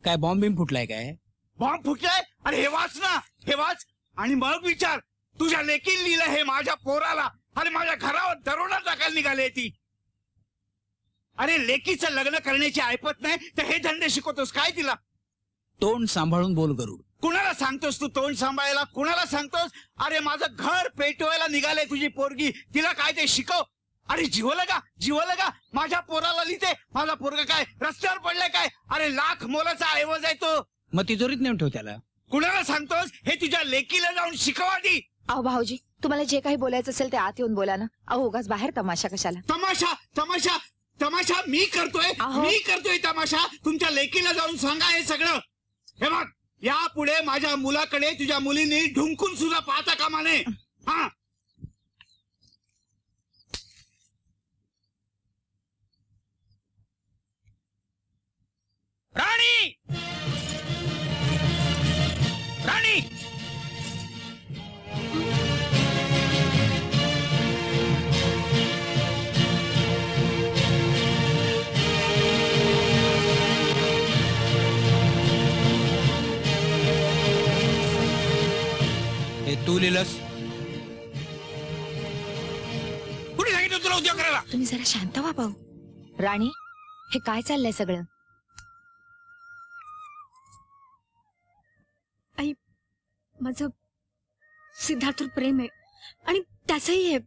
काय बॉम्ब बिम फुटलाय काय बॉम्ब फुटलाय अरे हे वाच ना हे वाच आणि मग विचार तुझ्या लेकीन लिहिलं हे माझ्या पोराला अरे माझ्या घरावर दरोडा टाकायला निघाली ती अरे लेकीचं लग्न करण्याची ऐपत नाही तर हे धंदे शिकवतोस काय तिला तोंड सांभाळून बोल गरुड कुणाला सांगतोस तू तोंड सांभाळायला कुणाला सांगतोस अरे माझं घर पेटवायला निघाले तुझी पोरगी तिला काय ते शिकव अरे जीवलं का माझ्या पोराला लिहिते माझा पोरगा काय रस्त्यावर पडलाय काय अरे लाख मोलाचा ऐवज आहे तो मग तिजोरीत नेऊन ठेव त्याला कुणाला सांगतोस हे तुझ्या लेकीला जाऊन शिकवा दी अहो भाऊजी तुम्हाला जे काही बोलायचं असेल ते आत येऊन बोला ना अहो उगाच बाहेर तमाशा कशाला तमाशा तमाशा तमाशा मी करतोय तमाशा तुमच्या लेकीला जाऊन सांगा हे सगळं हे बघ यापुढे माझ्या मुलाकडे तुझ्या मुलींनी ढुंकून सुद्धा पाहता कामा नये हा राणी राणी तू लिहिलंस कुणी सांगितलं तुला उद्योग करायला तुम्ही जरा शांत व्हा भाऊ राणी हे काय चाललंय सगळं आई माझं सिद्धार्थवर प्रेम आहे आणि त्याचंही आहे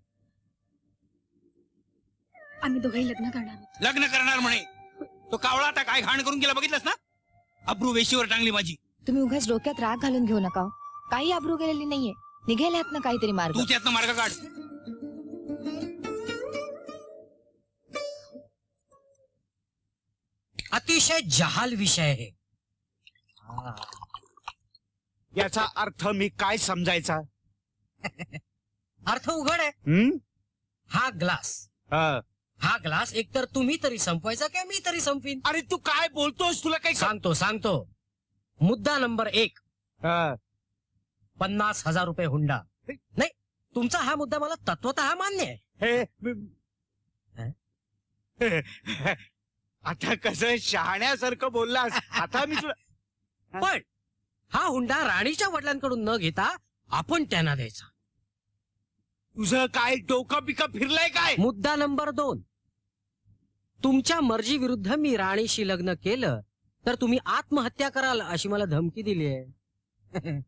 आम्ही दोघंही लग्न करणार आहोत लग्न करणार म्हणे तो कावळा आता काय घाण करून गेला बघितलंस ना अब्रू वेशीवर टांगली माझी तुम्ही उगाच डोक्यात राग घालून घेऊ नका हो. काही अब्रू गेलेली नाहीये निघेल यातनं काहीतरी मार्ग तू त्यातनं मार्ग काढ अतिशय जहाल विषय आहे याचा अर्थ मी काय समजायचा अर्थ उघड आहे हा ग्लास एकतर तुम्ही तरी संपवायचा किंवा मी तरी संपवीन अरे तू काय बोलतोस तुला काही सांगतो मुद्दा नंबर 1 50,000 रुपये हुंडा नाही तुमचा हा मुद्दा मला तत्वतः मान्य आहे आता कसं शहाण्यासारखं बोललास आता मी तुला पण हा हुंडा राणीच्या वडिलांकडून न घेता आपण त्यांना द्यायचा तुझं काय डोकं पिकं फिरलंय काय मुद्दा नंबर 2 तुमच्या मर्जी विरुद्ध मी राणीशी लग्न केलं तर तुम्ही आत्महत्या कराल अशी मला धमकी दिली आहे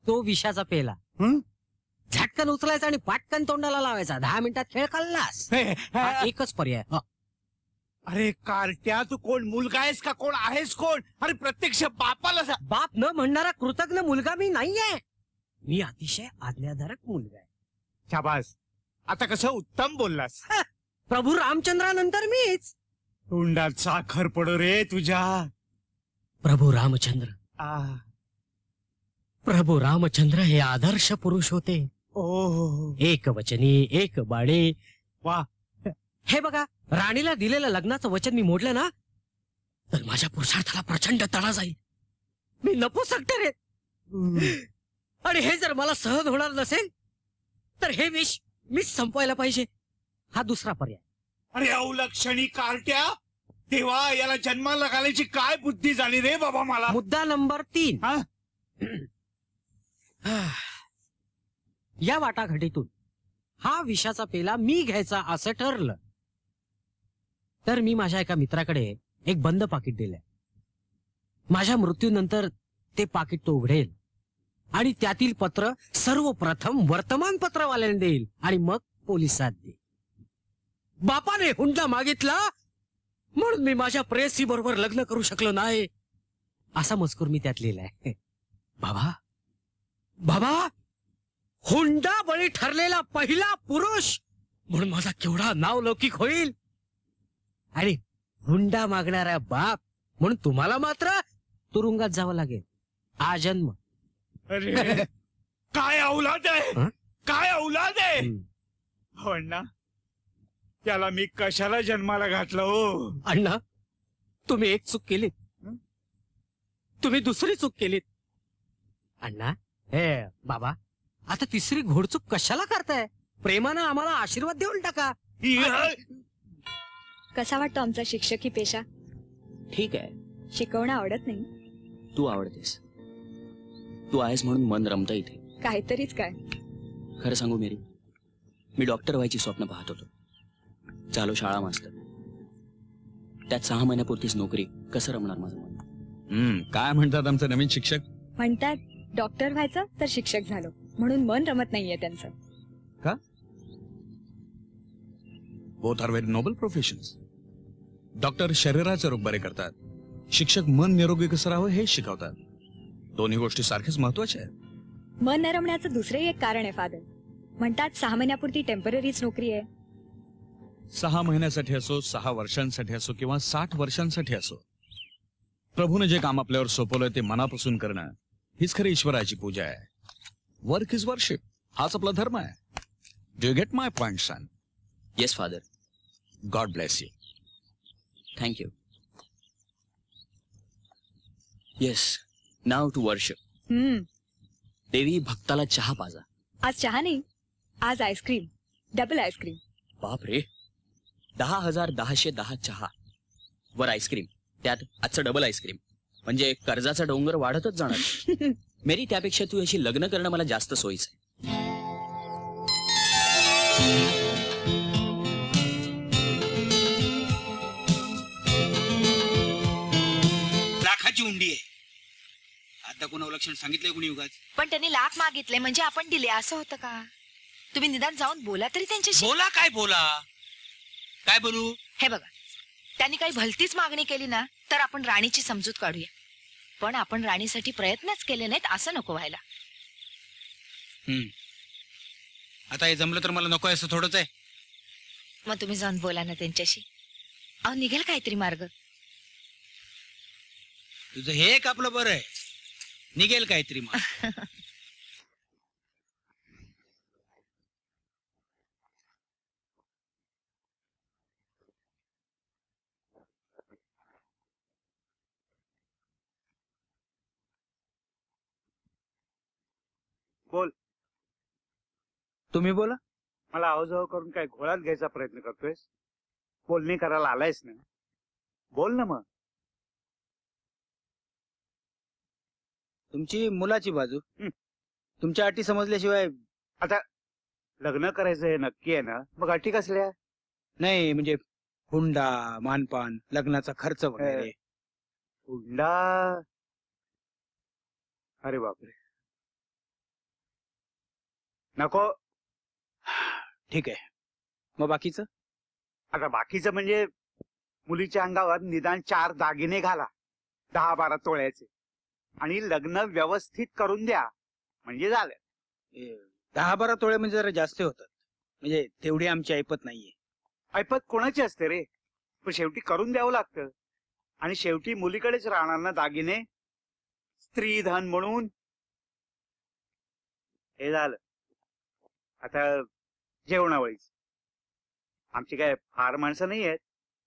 तो विषाचा पेला झटकन उचलायचा आणि पाटकन तोंडाला लावायचा 10 मिनिटात खेळ खाल्लास एकच पर्याय अरे कार्ट्या तू कोण मुलगा आहेस का कोण आहेस कोण अरे प्रत्यक्ष बापाला बाप न म्हणणारा कृतज्ञ मुलगा मी नाहीये मी अतिशय आज्ञाधारक मुलगा आहे शाबास आता कसं उत्तम बोललास प्रभू रामचंद्रानंतर मीच तोंडात साखर पडो रे तुझ्या प्रभू रामचंद्र हे आदर्श पुरुष होते एक वचनी एक बाणे वा हे बघा राणीला दिलेलं लग्नाचं वचन मी मोडलं ना तर माझ्या पुरुषार्थाला प्रचंड तडा जाईल मी नपुसक ठरेन आणि हे जर मला सहन होणार नसेल तर हे विष मीच संपवायला पाहिजे हा दुसरा पर्याय अरे अवलक्षणी कार्ट्या तेव्हा याला जन्माला घालायची काय बुद्धी झाली रे बाबा मला मुद्दा नंबर 3 या वाटाघाटीतून हा विषाचा पेला मी घ्यायचा असं ठरलं तर मी माझ्या एका मित्राकडे एक बंद पाकिट दिलंय माझ्या मृत्यूनंतर ते पाकिट तो उघडेल आणि त्यातील पत्र सर्वप्रथम वर्तमानपत्रवाल्याने देईल आणि मग पोलिसात देईल बापाने हुंडा मागितला म्हणून मी माझ्या प्रेयसी बरोबर लग्न करू शकलो नाही असा मजकूर मी त्यात लिहिलाय बाबा हुंडा बळी ठरलेला पहिला पुरुष म्हणून माझा केवढा नावलौकिक होईल. आणि हुंडा मागणारा बाप म्हणून तुम्हाला मात्र तुरुंगात जावं लागेल आजन्म. अरे काय औलाद आहे, काय औलाद आहे. हो अण्णा, त्याला मी कशाला जन्माला घातलं हो. अण्णा तुम्ही एक चूक केलीत, तुम्ही दुसरी चूक केलीत. अण्णा हे बाबा, आता तिसरी घोडचूक कशाला करताय? प्रेमानं आम्हाला आशीर्वाद देऊन टाका. कसा वाटतो आमचा शिक्षकी पेशा? ठीक आहे. शिकवणं आवडत नाही? तू आवडतेस, तू आहेस म्हणून मन रमतं इथे. काहीतरीच काय. खरं सांगू मेरी, मी डॉक्टर व्हायची स्वप्न पाहत होतो. चालू शाळा मास्तर, त्यात 6 महिन्यापुरतीच नोकरी. कसं रमणार माझं मन? काय म्हणतात आमचे नवीन शिक्षक? म्हणतात डॉक्टर व्हायचं तर शिक्षक झालो म्हणून मन रमत नाहीये त्यांचं. का? Both are very noble professions. Doctor शरीराचे रोग बरे करतात, शिक्षक मन निरोगी कसं राहावं हे शिकवतात. दोन्ही गोष्टी सारख्याच महत्वाच्या आहेत. मन न रमण्याचं दुसरंही एक कारण आहे फादर. म्हणतात 6 महिन्यापुरती टेम्पररीच नोकरी आहे. 6 महिन्यासाठी असो, 6 वर्षांसाठी असो किंवा 60 वर्षांसाठी असो, प्रभूने जे काम आपल्यावर सोपवलंय ते मनापासून करणं हीच खरी ईश्वराची पूजा आहे. वर्क इज वर्शिप, हाच आपला धर्म आहे. Do you get my point son? Yes father. God bless you. Thank you. Yes, now to worship. देवी भक्ताला चहा पाजा. आज चहा नाही, आज आईस्क्रीम, डबल आईस्क्रीम. बाप रे, 10,110 चहा वर आईस्क्रीम, त्यात आजचं डबल आईस्क्रीम, म्हणजे कर्जाचा डोंगर वाढतच जाणार. मेरी, त्यापेक्षा तू याशी लग्न करणं मला जास्त सोयीचं आहे. लाखाची उंडी आहे. आता कोणा लक्षण सांगितलंय कुणी उगाच? पण त्यांनी लाख मागितले म्हणजे आपण दिले असं होतं का? तुम्ही निदान जाऊन बोला तरी त्यांच्याशी. बोला काय बोला, काय बोलू? हे बघा, त्यांनी काही भलतीच मागणी केली ना तर आपण राणीची समजूत काढूया. पण आपण राणीसाठी प्रयत्नच केले नाहीत असं नको व्हायला. आता हे जमलं तर मला नको असं थोडंच आहे. मग तुम्ही जाऊन बोला ना त्यांच्याशी. अहो, निघेल काहीतरी मार्ग. तुझं हे एक आपलं बरं आहे, निघेल काहीतरी मग. बोल. तुम्ही बोला. मला आवाजावर करून काय घोळात घ्यायचा प्रयत्न करतोयस? बोलणी करायला आलायस ना, बोल ना. मग तुमची मुलाची बाजू, तुमच्या अटी समजल्याशिवाय. आता लग्न करायचं हे नक्की आहे ना, मग अटी कसल्या? नाही म्हणजे हुंडा, मानपान, लग्नाचा खर्च वगैरे. हुंडा? अरे बापरे, नको. ठीक आहे, मग बाकीचं? आता बाकीचं म्हणजे मुलीच्या अंगावर निदान 4 दागिने घाला, 10-12 तोळ्याचे, आणि लग्न व्यवस्थित करून द्या म्हणजे झालं. 10-12 तोळे म्हणजे जरा जास्त होतात. म्हणजे तेवढी आमची ऐपत नाहीये. ऐपत कोणाची असते रे? पण शेवटी करून द्यावं लागतं. आणि शेवटी मुलीकडेच राहणार ना दागिने, स्त्रीधन म्हणून. हे झालं. आता जेवणावळीच. आमची काय फार माणसं नाही आहेत,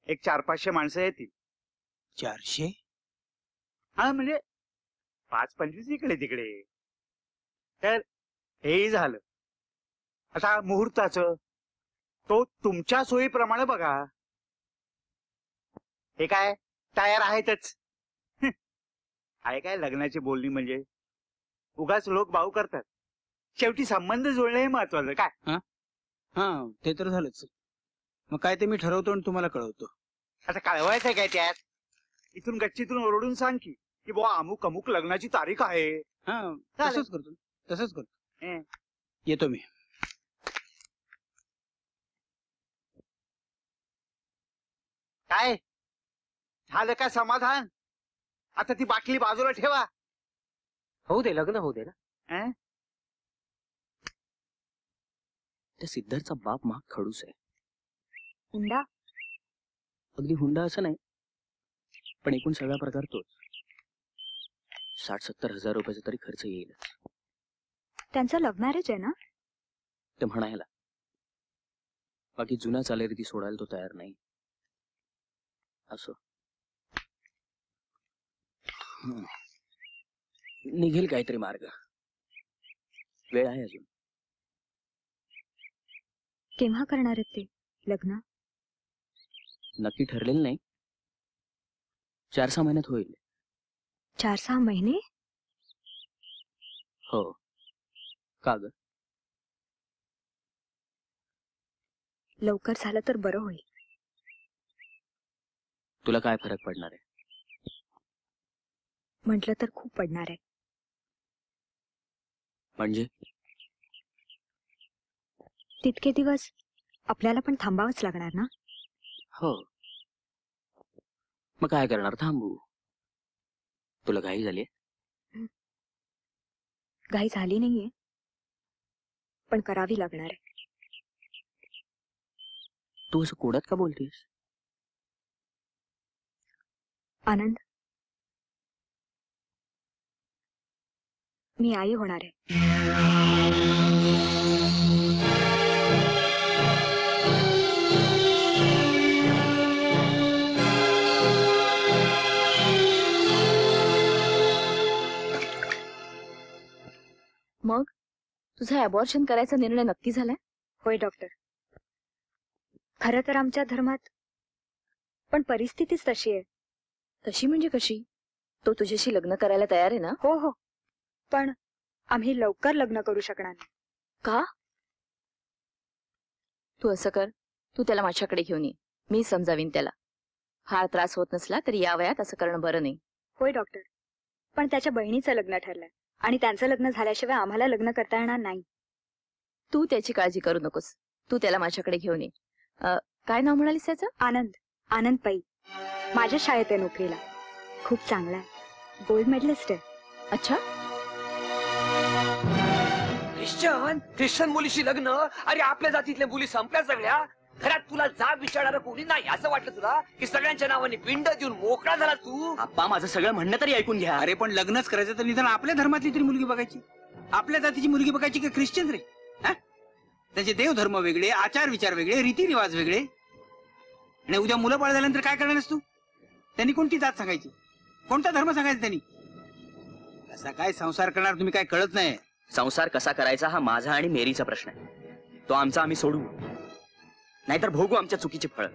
एक 400-500 माणसं येतील. 400? हा, म्हणजे 5-25 इकडे तिकडे. तर हेही झालं. आता मुहूर्ताचं तो तुमच्या सोयीप्रमाणे बघा. हे काय तयार आहेतच. आहे काय लग्नाची बोलणी म्हणजे? उगाच लोक भाऊ करतात. शेवटी संबंध जुळणे हे महत्वाचं. काय? हा, ते तर झालंच. मग काय ते मी ठरवतो आणि तुम्हाला कळवतो. आता कळवायचंय काय त्यात? इथून गच्चीतून ओरडून सांग की बुवा अमुक अमुक लग्नाची तारीख आहे. हा, तसंच करतो. येतो मी. काय झालं का समाधान? आता ती बाटली बाजूला ठेवा. होऊ दे, लग्न होऊ दे ना. त्या सिद्धार्थचा बाप महाग खडूस आहे. हुंडा अगदी हुंडा असं नाही, पण एकूण सगळा प्रकार तोच. 60-70 हजार रुपयाचा तरी खर्च येईल. त्यांचं लव्ह मॅरेज आहे ना? ते म्हणायला. बाकी जुन्या चालीरीती सोडायला तो तयार नाही. असं निघेल काहीतरी मार्ग. वेळ आहे अजून. केव्हा करणार आहेत ते लग्न? नक्की ठरलेलं नाही. 4-6 महिन्यात होईल. 4-6 महिने? हो. का ग? लवकर झालं तर बरं होईल. तुला काय फरक पडणार आहे? म्हटलं तर खूप पडणार आहे. म्हणजे तितके दिवस आपल्याला पण थांबावंच लागणार ना? हो. मग काय करणार? थांबू. तुला घाई झाली? घाई झाली नाहीये, पण करावी लागणार आहे. तू असं कोड्यात का बोलतेस? आनंद, मी आई होणार आहे. मग तुझा अबॉर्शन करायचा निर्णय नक्की झालाय? होय डॉक्टर. खरं तर आमच्या धर्मात पण परिस्थितीच तशी आहे. तशी म्हणजे कशी? तो तुझ्याशी लग्न करायला तयार आहे ना? हो हो, पण आम्ही लवकर लग्न करू शकणार नाही. का? तू असं कर, तू त्याला माझ्याकडे घेऊन ये. मी समजावीन त्याला. फार त्रास होत नसला तरी या वयात असं करणं बरं नाही. होय डॉक्टर, पण त्याच्या बहिणीचं लग्न ठरलंय आणि त्यांचं लग्न झाल्याशिवाय आम्हाला लग्न करता येणार नाही. तू त्याची काळजी करू नकोस. तू त्याला माझ्याकडे घेऊन ये. काय नाव म्हणालीस त्याचं? आनंद. आनंद पै. माझ्या शाळेत आहे नोकरीला. खूप चांगला आहे. गोल्ड मेडलिस्ट आहे. अच्छा. ख्रिश्चन मुलीशी लग्न? अरे आपल्या जातीतल्या मुली संपल्या सगळ्या. घरात तुला जाब विचारणार कोणी नाही असं वाटलं तुला की सगळ्यांच्या नावाने पिंड देऊन मोकळा झाला तू? आप्पा माझं सगळं म्हणणं तरी ऐकून घ्या. अरे पण लग्नच करायचं तर निदान आपल्या धर्मातली तरी मुलगी बघायची. आपल्या जातीची मुलगी बघायची की ख्रिश्चन रे? त्याचे देवधर्म वेगळे, आचार विचार वेगळे, रीतिरिवाज वेगळे. आणि उद्या मुलं बाळ झाल्यानंतर काय करणारस तू? त्यांनी कोणती जात सांगायची? कोणता धर्म सांगायचा त्यांनी? कसा काय संसार करणार तुम्ही काय कळत नाही. संसार कसा करायचा हा माझा आणि मेरीचा प्रश्न आहे. तो आमचा आम्ही सोडू, नाहीतर भोगू आमच्या चुकीचे फळ.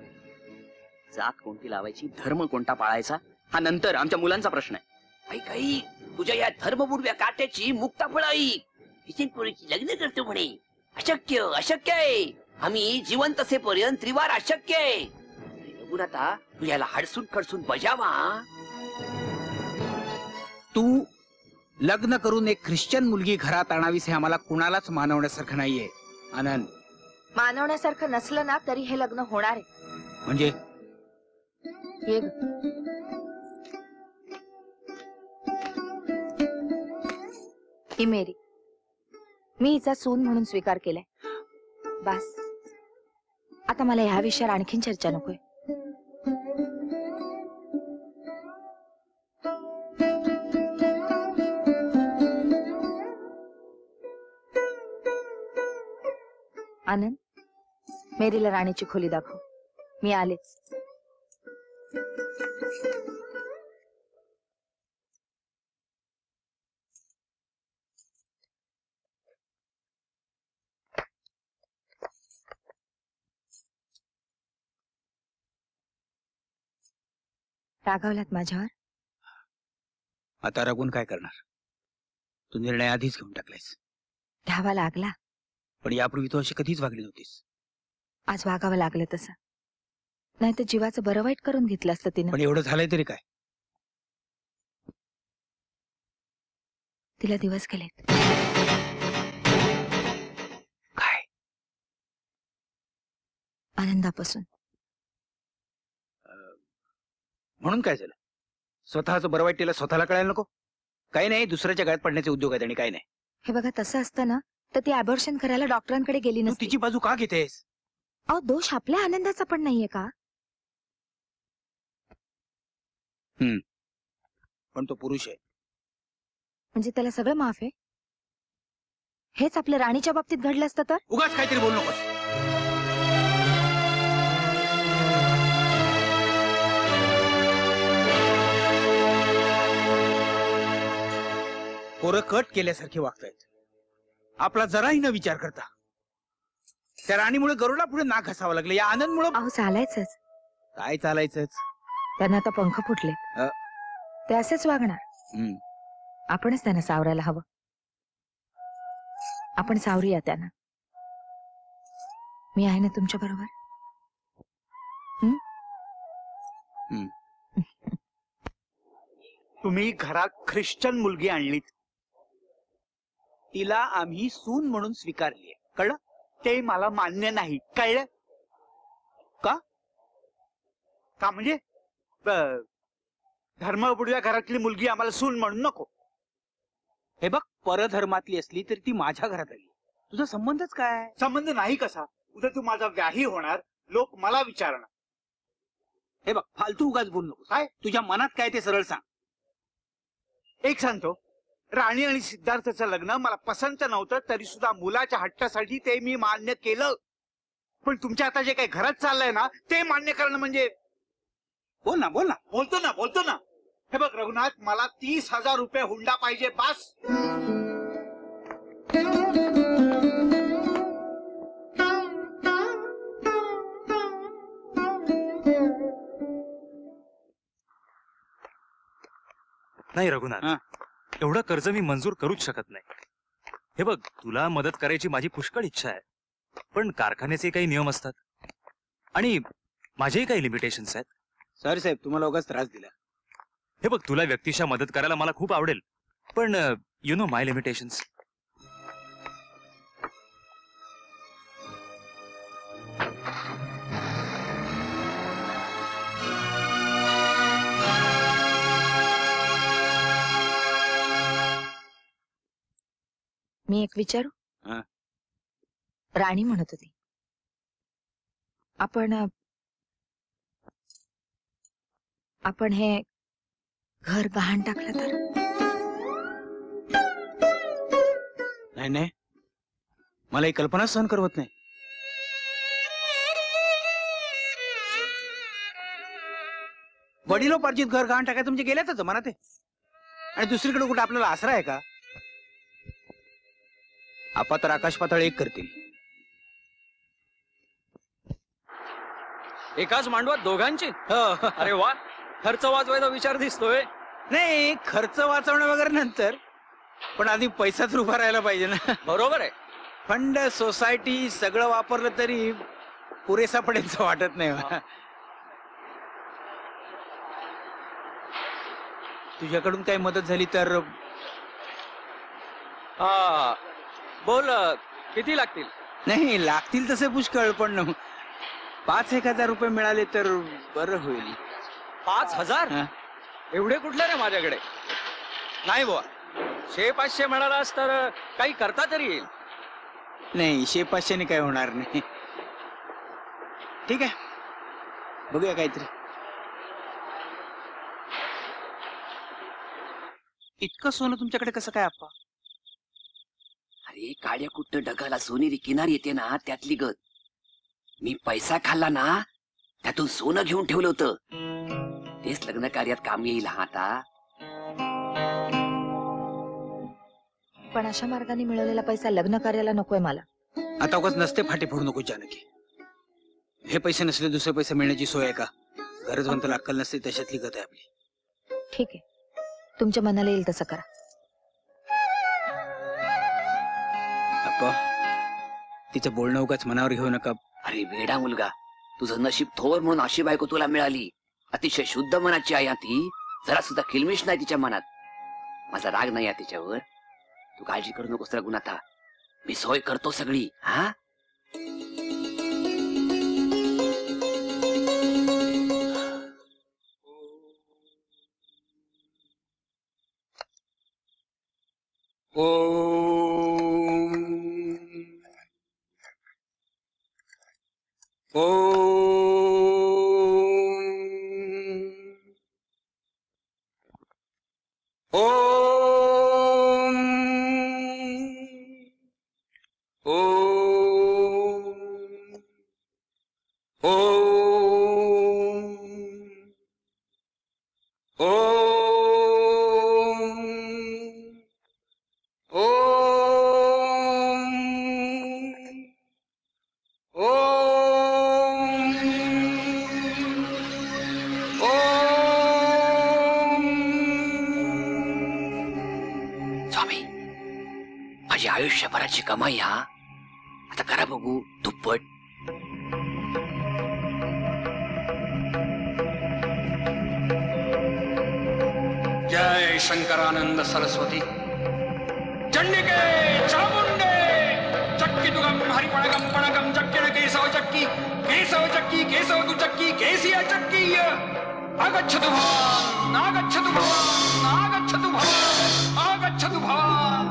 जात कोणती लावायची, धर्म कोणता पाळायचा हा नंतर आमच्या मुलांचा प्रश्न आहे. काही तुझ्या या धर्मबुडव्या काट्याची मुक्ताफळ आई किशनपुरीची लग्न करतो म्हणे. अशक्य अशक्य आहे. आम्ही जिवंत असेपर्यंत त्रिवार अशक्य आहे. रघुनाथा तू याला हडसून खडसून बजावा. तू लग्न करून एक ख्रिश्चन मुलगी घरात आणावीस हे आम्हाला कुणालाच मानवण्यासारखं नाहीये आनंद. मानवण्यासारखं नसलं ना तरी हे लग्न होणार आहे. म्हणजे ये ग. ही मेरी. मी हिचा सून म्हणून स्वीकार केलाय. बस आता मला ह्या विषयावर आणखीन चर्चा नकोय. आनंद, मेरीला राणीची खोली दाखव. मी आलेच. रागावलात माझ्यावर? आता रगून काय करणार? तू निर्णय आधीच घेऊन टाकलायस. धावा लागला, पण यापूर्वी तू अशी कधीच वागली नव्हतीस. आज वागावं लागलं तसं. नाही तर जीवाचं बरं वाईट करून घेतलं असतं तिनं. पण एवढं झालंय तरी काय? तिला दिवस गेलेत. काय? आनंदापासून. म्हणून काय झालं? स्वतःच बरं वाईट तिला स्वतःला कळायला नको? काही नाही, दुसऱ्याच्या गळ्यात पडण्याचे उद्योग आहेत आणि काही नाही. हे बघा, तसं असतं ना तर ती अबॉर्शन करायला डॉक्टरांकडे गेली नसती. तिची बाजू का घेतेस? अहो, दोष आपल्या आनंदाचा पण नाहीये का? पण तो पुरुष आहे. म्हणजे त्याला सगळं माफ आहे? हेच आपल्या राणीच्या बाबतीत घडलं असतं तर? उगाच काहीतरी बोलू नकोस. पोरं कट केल्यासारखे वागतायत. आपला जराही न विचार करता. त्या राणीमुळे गरुडा पुढे नाक घासावं लागलं. या आनंदमुळे. अहो, चालायचंच. काय चालायचंच? त्यांना आता पंख फुटले. ते असेच वागणार. आपणच त्यांना सावरायला हवं. आपण सावरूया त्यांना. मी आहे ना तुमच्या बरोबर. तुम्ही घरात ख्रिश्चन मुलगी आणलीत. तिला आम्ही सून म्हणून स्वीकारली. कळलं? ते मला मान्य नाही. कळलं का? का म्हणजे धर्मबुडव्या घरातली मुलगी आम्हाला सून म्हणून नको. हे बघ, परधर्मातली असली तरी ती माझ्या घरात आली. तुझा संबंधच काय? संबंध नाही कसा? उद्या तू माझा व्याही होणार. लोक मला विचारणार. हे बघ, फालतू उगाच बोलू नको. काय तुझ्या मनात काय ते सरळ सांग. एक सांगतो, राणी आणि सिद्धार्थचं लग्न मला पसंत नव्हतं, तरी सुद्धा मुलाच्या हट्टासाठी ते मी मान्य केलं. पण तुमच्या आता जे काही घरात चाललंय ना, ते मान्य करणं म्हणजे. बोल ना. बोलतो ना. हे बघ रघुनाथ, मला 30,000 रुपये हुंडा पाहिजे. बास. नाही रघुनाथ, एवढं कर्ज मी मंजूर करूच शकत नाही. हे बघ, तुला मदत करायची माझी पुष्कळ इच्छा आहे, पण कारखान्याचे काही नियम असतात आणि माझेही काही लिमिटेशन्स आहेत. सर साहेब, तुम्हाला उगाच त्रास दिला. हे बघ, तुला व्यक्तिशः मदत करायला मला खूप आवडेल, पण यु नो माय लिमिटेशन्स. मी एक विचारू? राणी म्हणत होती, आपण हे घर गहाण टाकलं तर? नाही, मला ही कल्पना सहन करवत नाही. वडिलोपार्जित घर गहाण टाकायचं म्हणजे गेल्यातच मनात आहे. आणि दुसरीकडे कुठे आपल्याला आसरा आहे का? आपा तर आकाश पाताळ एक करतील. एकाच मांडवात दोघांची? अरे वा, खर्च वाचवायचा विचार दिसतोय. नाही, खर्च वाचवणं वगैरे नंतर, पण आधी पैसाच उभा राहायला पाहिजे ना. बरोबर आहे. फंड, सोसायटी सगळं वापरलं तरी पुरेसा पडेल वाटत नाही. तुझ्याकडून काही मदत झाली तर. बोल, किती लागतील? नाही, लागतील तसे पुष्कळ, पण 5,000 रुपये मिळाले तर बरं होईल. 5,000? एवढे कुठले रे माझ्याकडे? नाही बुवा, 600-500 मिळालास तर काही करता तरी येईल. नाही, 600-500 काही होणार नाही. ठीक आहे, बघूया काहीतरी. इतकं सोनं तुमच्याकडे कसं काय आप्पा? अरे, काड्या कुठं ढगाला सोनेरी किनार येते ना, त्यातली गत. मी पैसा खाल्ला ना, त्यातून सोनं घेऊन ठेवलं होतं. तेच लग्न कार्यात काम येईल. आता पण अशा मार्गाने मिळवलेला पैसा लग्न कार्याला नकोय मला. आता उगाच नसते फाटे फोडू नको जानकी. हे पैसे नसले दुसरे पैसे मिळण्याची सोय आहे का? गरजवंताला अक्कल नसते तशातली गत आहे आपली. ठीक आहे, तुमच्या मनाला येईल तसं करा. अप्पा, तिचं बोलणं उगाच मनावर घेऊ नका. अरे वेडा मुलगा, तुझं नशीब थोर म्हणून अशी बायको तुला मिळाली. अतिशय शुद्ध मनाची आहे ती. जरा सुद्धा किलमिश नाही तिच्या मनात. माझा राग नाही आहे तिच्यावर. तू काळजी करू नकोस रघुनाथा, मी सोय करतो सगळी. हा, ओम स्वामी, माझी आयुष्यभराची कमाई हा आता करा बघू दुप्पट. जय शंकरानंद सरस्वती. चंडिके चामुंडे चक्कीतुगम हरिपणगम पणगम चक्किन केशव चक्की केशव चक्की केशव तु चक्की केसिया चक्की आगच्छतु भवान् आगच्छतु भवान् आगच्छतु भवान् आगच्छतु भवान्.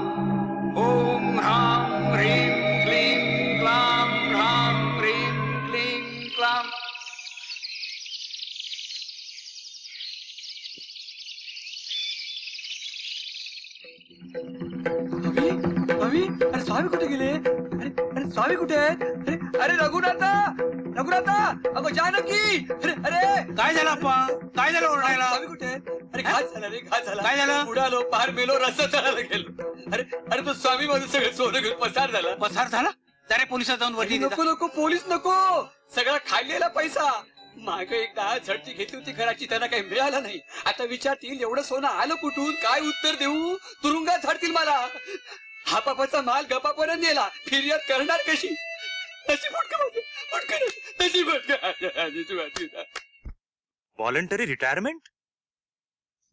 ओम ह्रां ह्रीं क्लीं क्लां ह्रां ह्रीं क्लीं क्लां. स्वामी, अरे स्वामी कुठे गेले? अरे स्वामी कुठे आहेत? अरे रघुनाथा, रघुनाथा, अगो जानकी. अरे काय झालं अप्पा? काय झालं ओरडायला? स्वामी कुठे आहेत? अरे घात झाला रे, घात झाला. काय झालं? उडालो, पार मेलो, रस्ता चढायला गेलो. अरे तो स्वामी माझं सगळं सोनं घेऊन पसार झाला. पसार झाला? जरा पोलिसात जाऊन वरती नको नको, पोलीस नको. सगळा खाल्लेला पैसा. मागे एकदा झडती घेतली होती घराची, त्यांना काही मिळालं नाही. आता विचारतील एवढं सोनं आलं कुठून, काय उत्तर देऊ? तुरुंगात झाडतील मला. हा पापाचा माल गपापर्यंत नेला, फिर्याद करणार कशी? Voluntary retirement?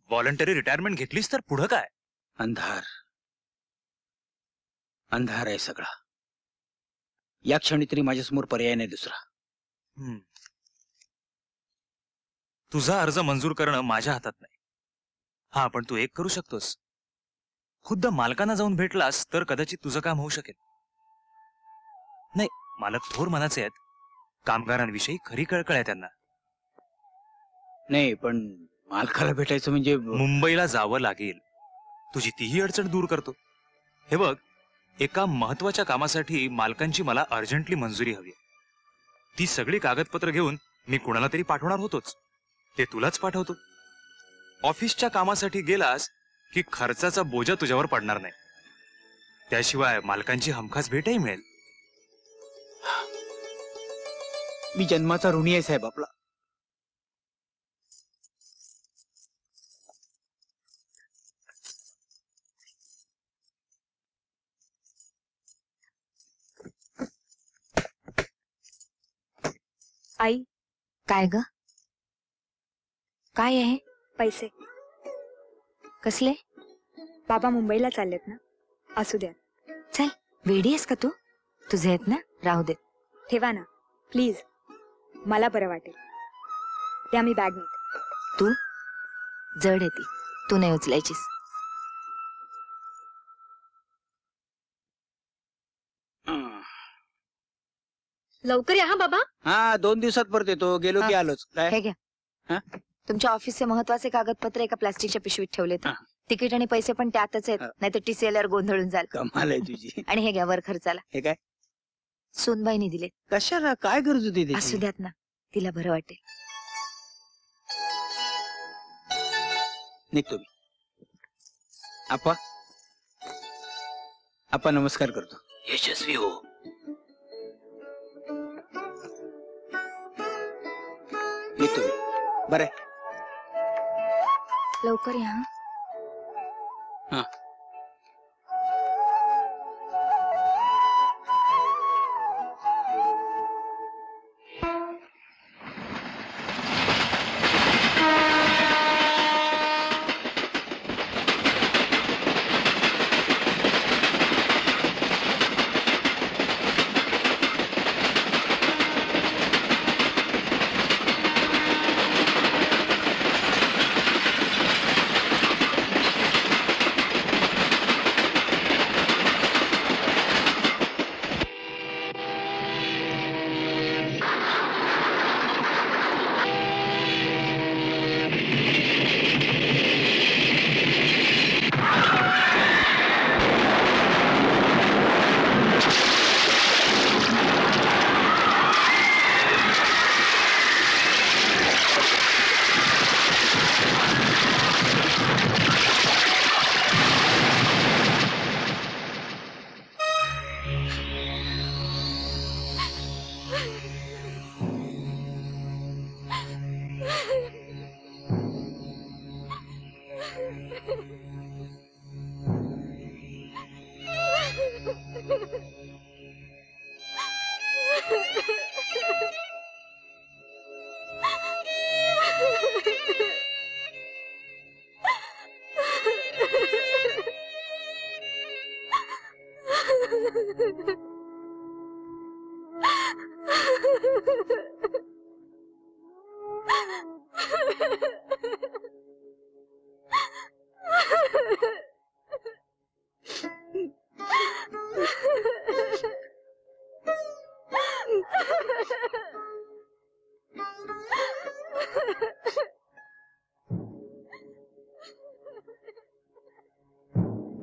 व्हॉलंटरी रिटायरमेंट घेतलीस तर पुढं काय? अंधार, अंधार आहे सगळा. या क्षणी तरी माझ्यासमोर पर्याय नाही दुसरा. तुझा अर्ज मंजूर करणं माझ्या हातात नाही. हा, पण तू एक करू शकतोस. खुद्द मालकांना जाऊन भेटलास तर कदाचित तुझं काम होऊ शकेल. नाही, मालक थोर मनाचे आहेत. कामगारांविषयी खरी कळकळ आहे त्यांना. नाही, पण मालकाला भेटायचं म्हणजे मुंबईला जावं लागेल. तुझी तीही अडचण दूर करतो. हे बघ, एका महत्वाच्या कामासाठी मालकांची मला अर्जंटली मंजुरी हवी. ती सगळी कागदपत्र घेऊन मी कुणाला तरी पाठवणार होतोच. ते तुलाच पाठवतो. ऑफिसच्या कामासाठी गेलास की खर्चाचा बोजा तुझ्यावर पडणार नाही. त्याशिवाय मालकांची हमखास भेटही मिळेल. मी जन्माचा ऋणी आहे साहेब आपला. आई, काय ग? काय आहे? पैसे. कसले? बाबा मुंबईला चाललेत ना, असू द्या. चल, वेडी आहेस का तू? तुझे आहेत ना, राहू दे. ठेवा ना प्लीज, मला बरं वाटेल. त्या मी बॅग नेते. तू जड येते, तू नाही उचलायचीस. लवकर या हा बाबा. हा, 2 दिवसात परत येतो. गेलो की आलोच. हे घ्या. हा? तुमच्या ऑफिसचे महत्वाचे कागदपत्र एका प्लास्टिकच्या पिशवीत ठेवलेत. तिकीट आणि पैसे पण त्यातच आहेत, नाही तर TCL गोंधळून जाल. कमाल आहे तुझी. आणि हे घ्या वर खर्चाला. हे काय? सूनबाईने दिले. कशाला? काय गरज होती त्याची? असू द्यात ना, तिला बरं वाटेल. निघतो मी. आपा, आपा नमस्कार करतो. यशस्वी हो. निघतो मी. बरं आहे. लवकर या. हा.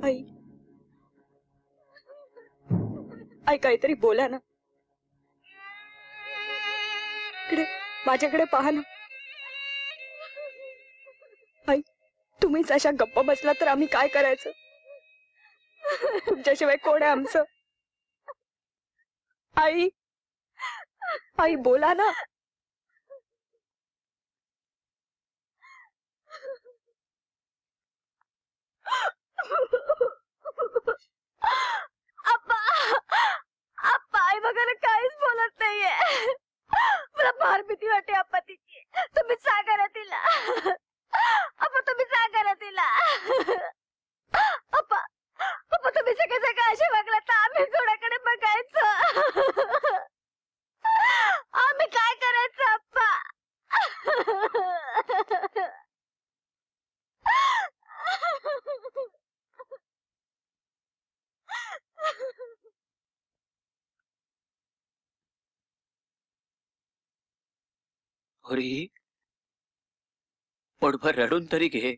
आई आई काहीतरी बोला ना. इकडे माझ्याकडे पहा ना. आई तुम्हीच अशा गप्प बसला तर आम्ही काय करायचं? तुमच्याशिवाय कोण आहे आमचं? आई आई बोला ना. आप्पा आप्पा आई बघा ना काहीच बोलत नाहीये. मला फार भीती वाटते आप्पा तिची. तुम्ही सांगा ना तिला. आप्पा तुम्ही सांगा ना तिला. आप्पा आप्पा तुम्ही सगळे सगळे असे वागला तर आम्ही कोणाकडे बघायचं? आम्ही काय करायचं आप्पा? होरी पोटभर रडून तरी घे.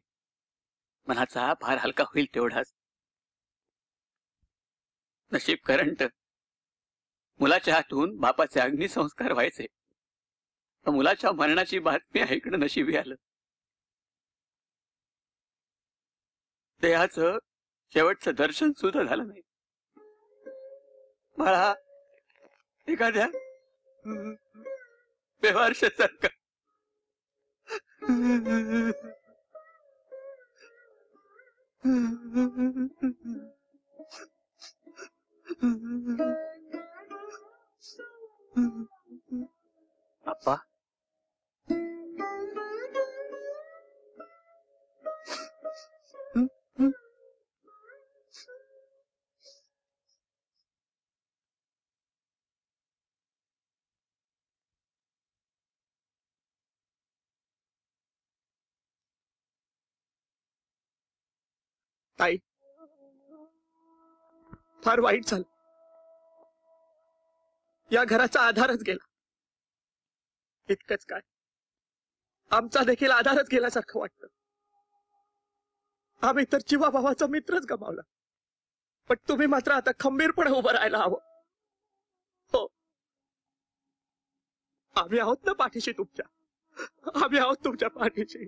मनाचा भार हलका होईल तेवढाच. नशीब करंट मुलाच्या हातून बापाचे अग्निसंस्कार व्हायचे. मुलाच्या मरणाची बातमी ऐकणं नशिबी आलं. देहाचं शेवटचं दर्शन सुद्धा झालं नाही. बाळा एखाद्या बेवारशासारखा आप्पा ताई फार वाईट झालं. या घराचा आधारच गेला. इतकंच काय आमचा देखील आधारच गेल्यासारखं वाटतं. आम्ही तर जीवाभावाचा मित्रच गमावला. पण तुम्ही मात्र आता खंबीरपणे उभं राहायला हवं. हो आम्ही आहोत ना पाठीशी तुमच्या. आम्ही आहोत तुमच्या पाठीशी.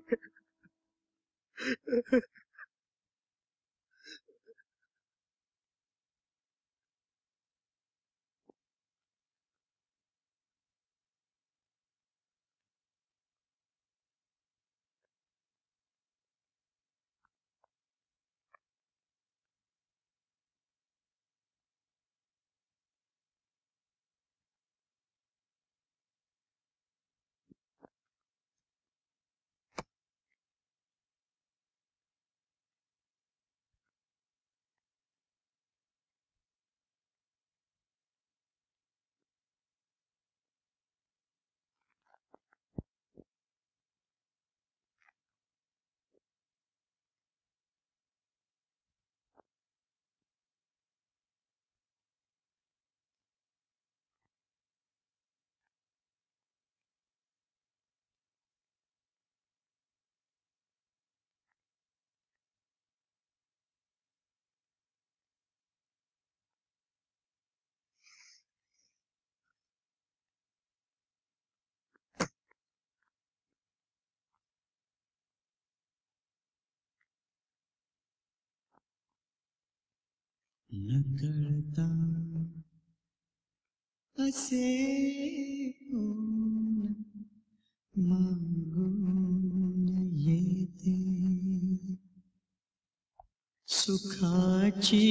नकळता असे कोण मागून येते सुखाची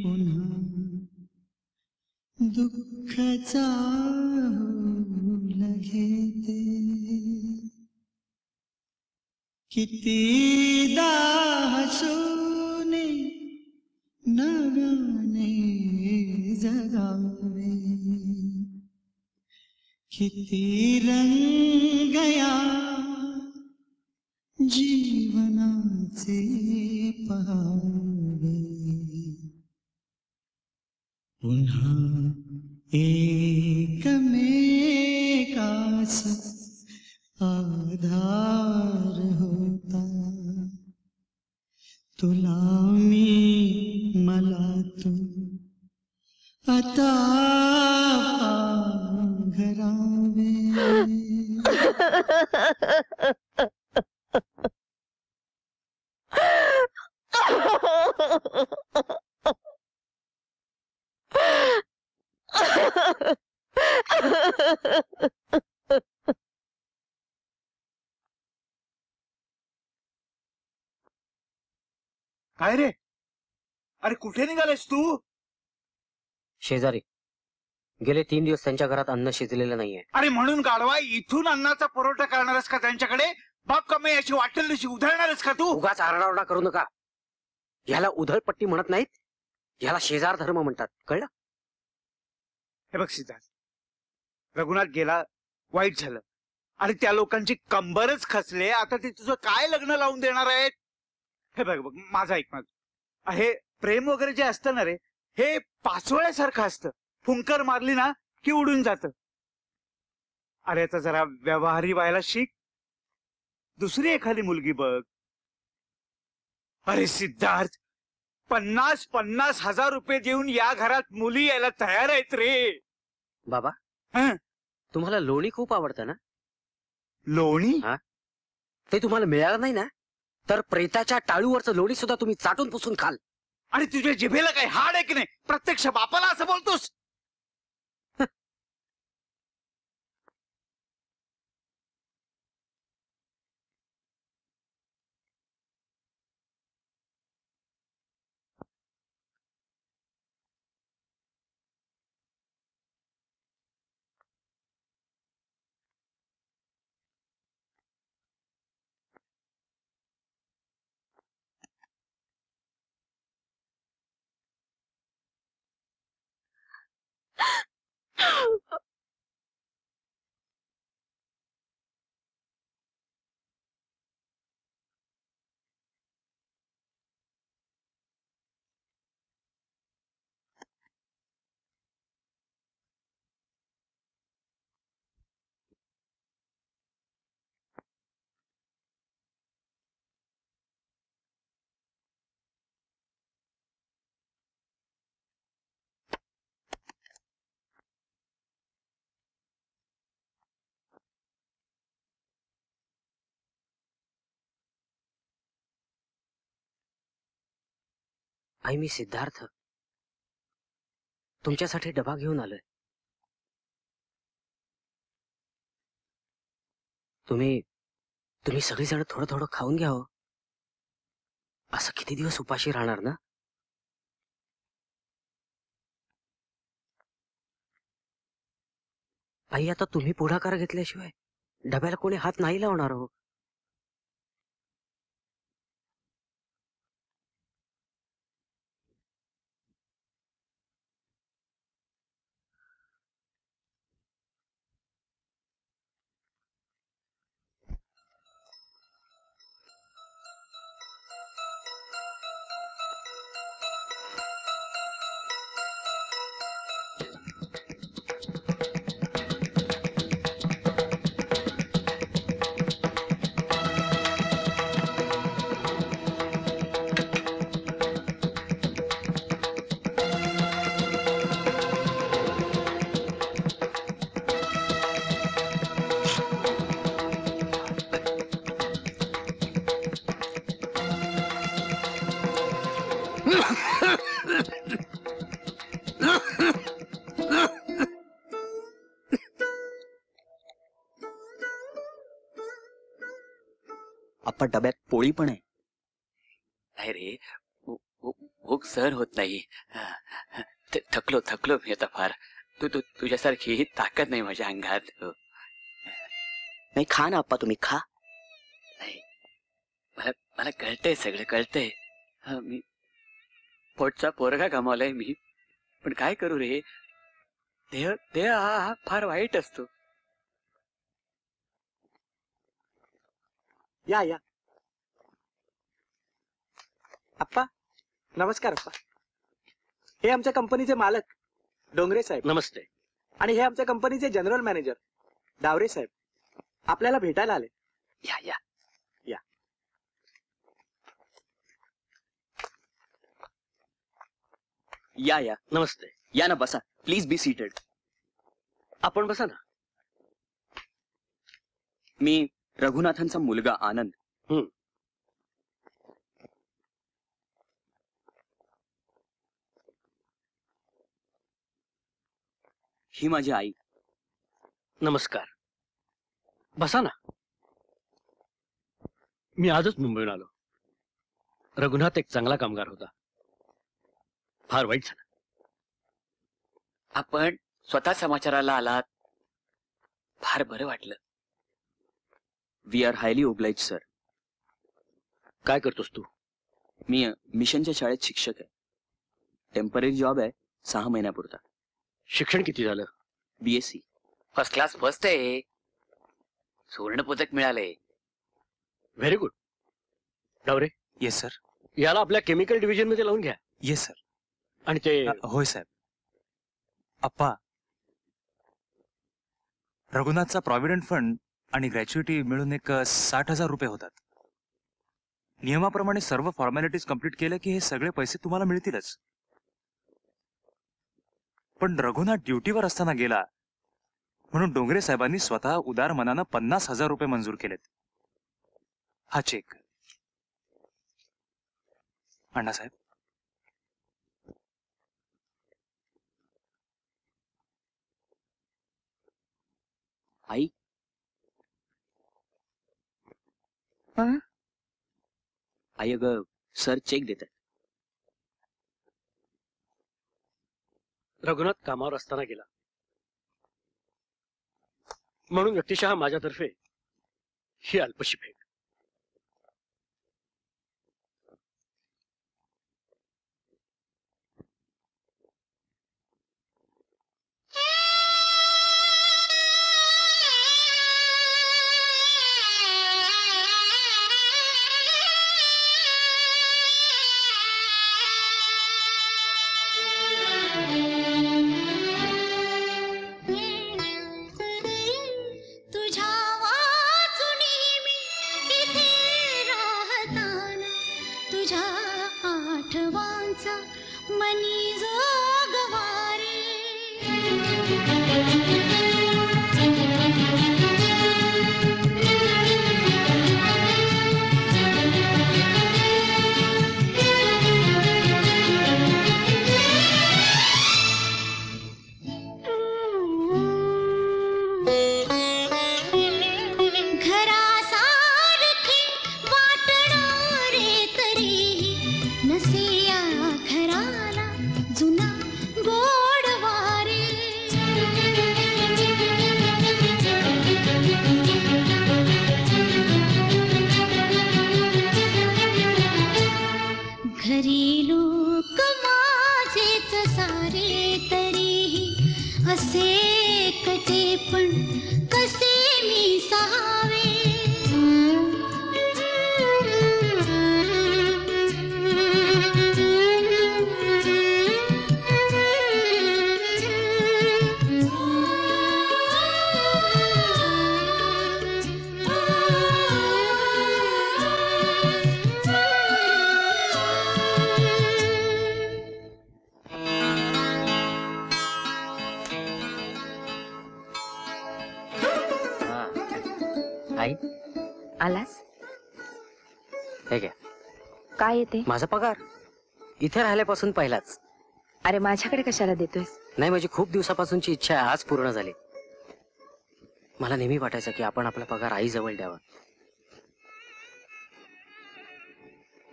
पुन्हा दुःखाचा घेते कितीदा हसूने नव्याने जगावे किती रंग या जीवनाचे पहावे, पुन्हा एकमेकास आधार होता, तुला मी मला तू आता घरावे. काय रे? अरे कुठे निघालेस तू? शेजारी गेले 3 दिवस त्यांच्या घरात अन्न शिजलेलं नाहीये. अरे म्हणून गाढवा इथून अन्नाचा पुरवठा करणारच का त्यांच्याकडे? बाप कमी याची वाटेल तशी उधळणारच का तू? उगाच आरडाओरडा करू नका. ह्याला उधळपट्टी म्हणत नाहीत, ह्याला शेजार धर्म म्हणतात, कळलं? हे बघ सिद्धार्थ, रघुनाथ गेला, वाईट झालं, आणि त्या लोकांची कंबरच खचले. आता ते तुझं काय लग्न लावून देणार आहेत? हे बघ बघ माझं ऐक, माझं हे प्रेम वगैरे जे असतं ना रे, हे पाचोळ्यासारखं असतं. फुंकर मारली ना की उडून जातं. अरे आता जरा व्यवहारी व्हायला शिक, दुसरी एखादी मुलगी बघ. अरे सिद्धार्थ, 50,000 रुपये देऊन या घरात मुली यायला तयार आहेत रे. बाबा, तुम्हाला लोणी खूप आवडतं ना? लोणी? ते तुम्हाला मिळालं नाही ना, तर प्रेताच्या टाळूवरचं लोणी सुद्धा तुम्ही चाटून पुसून खाल. आणि तुझ्या जिभेला काही हाड आहे की नाही? प्रत्यक्ष बापाला असं बोलतोस? आई, मी सिद्धार्थ तुमच्यासाठी डबा घेऊन आलोय. तुम्ही सगळीजण थोडं थोडं खाऊन घ्या हो. असं किती दिवस उपाशी राहणार ना? आई, आता तुम्ही पुढाकार घेतल्याशिवाय डब्याला कोणी हात नाही लावणार हो. आप्पा, डब्यात पोळी पण आहे. नाही रे, भूक सहन होत नाही. थकलो मी आता फार. तुझ्यासारखी ही ताकद नाही माझ्या अंगात. नाही, खा ना आप्पा, तुम्ही खा. नाही, मला कळतंय, सगळं कळतंय. मी पोटचा पोरगा गमावलाय मी, पण काय करू रे. देह हा फार वाईट असतो. या या. अप्पा नमस्कार अप्पा. हे आमच्या कंपनीचे मालक डोंगरे साहेब. नमस्ते. आणि हे आमच्या कंपनीचे जनरल मॅनेजर डावरे साहेब आपल्याला भेटायला आले. या या या. या या. नमस्ते. या ना, बसा. Please be seated. आपण बसा ना. मी रघुनाथांचा मुलगा आनंद. ही माझी आई. नमस्कार. बसा ना. मी आजच मुंबईहून आलो. रघुनाथ एक चांगला कामगार होता. फार वाईट झालं. आपण स्वतः समाचाराला आलात, फार बरं वाटलं. We are highly obliged sir. काय करतोस तू? मी मिशनच्या शाळेत शिक्षक आहे. टेम्पररी जॉब आहे, 6 महिन्यापुरता. शिक्षण किती झालं? BSc. फर्स्ट क्लास फर्स्ट आहे. सुवर्ण पदक मिळाले. Very good. Daware. Yes sir. याला आपल्या केमिकल डिव्हिजन मध्ये लावून घ्या. Yes sir. आणि ते होय साहेब. अप्पा, रघुनाथचा प्रॉव्हिडंट फंड आणि ग्रॅच्युइटी मिळून एक 60,000 रुपये होतात. नियमाप्रमाणे सर्व फॉर्मॅलिटीज कंप्लीट केल्या की हे सगळे पैसे तुम्हाला मिळतीलच. पण रघुनाथ ड्युटीवर असताना गेला म्हणून डोंगरे साहेबांनी स्वतः उदार मनानं 50,000 रुपये मंजूर केलेत. हा चेक. अण्णासाहेब. आई. आई अगं, सर चेक देतात. रघुनाथ कामावर असताना गेला म्हणून व्यक्तिशः माझ्यातर्फे ही अल्पशी भेट. आलास? हे घ्या. काय येते? माझा पगार. इथे राहिल्यापासून पहिलाच. अरे माझ्याकडे कशाला देतोयस? नाही, माझी खूप दिवसापासूनची इच्छा आहे, आज पूर्ण झाली. मला नेहमी वाटायचं की आपण आपला पगार आई जवळ द्यावा,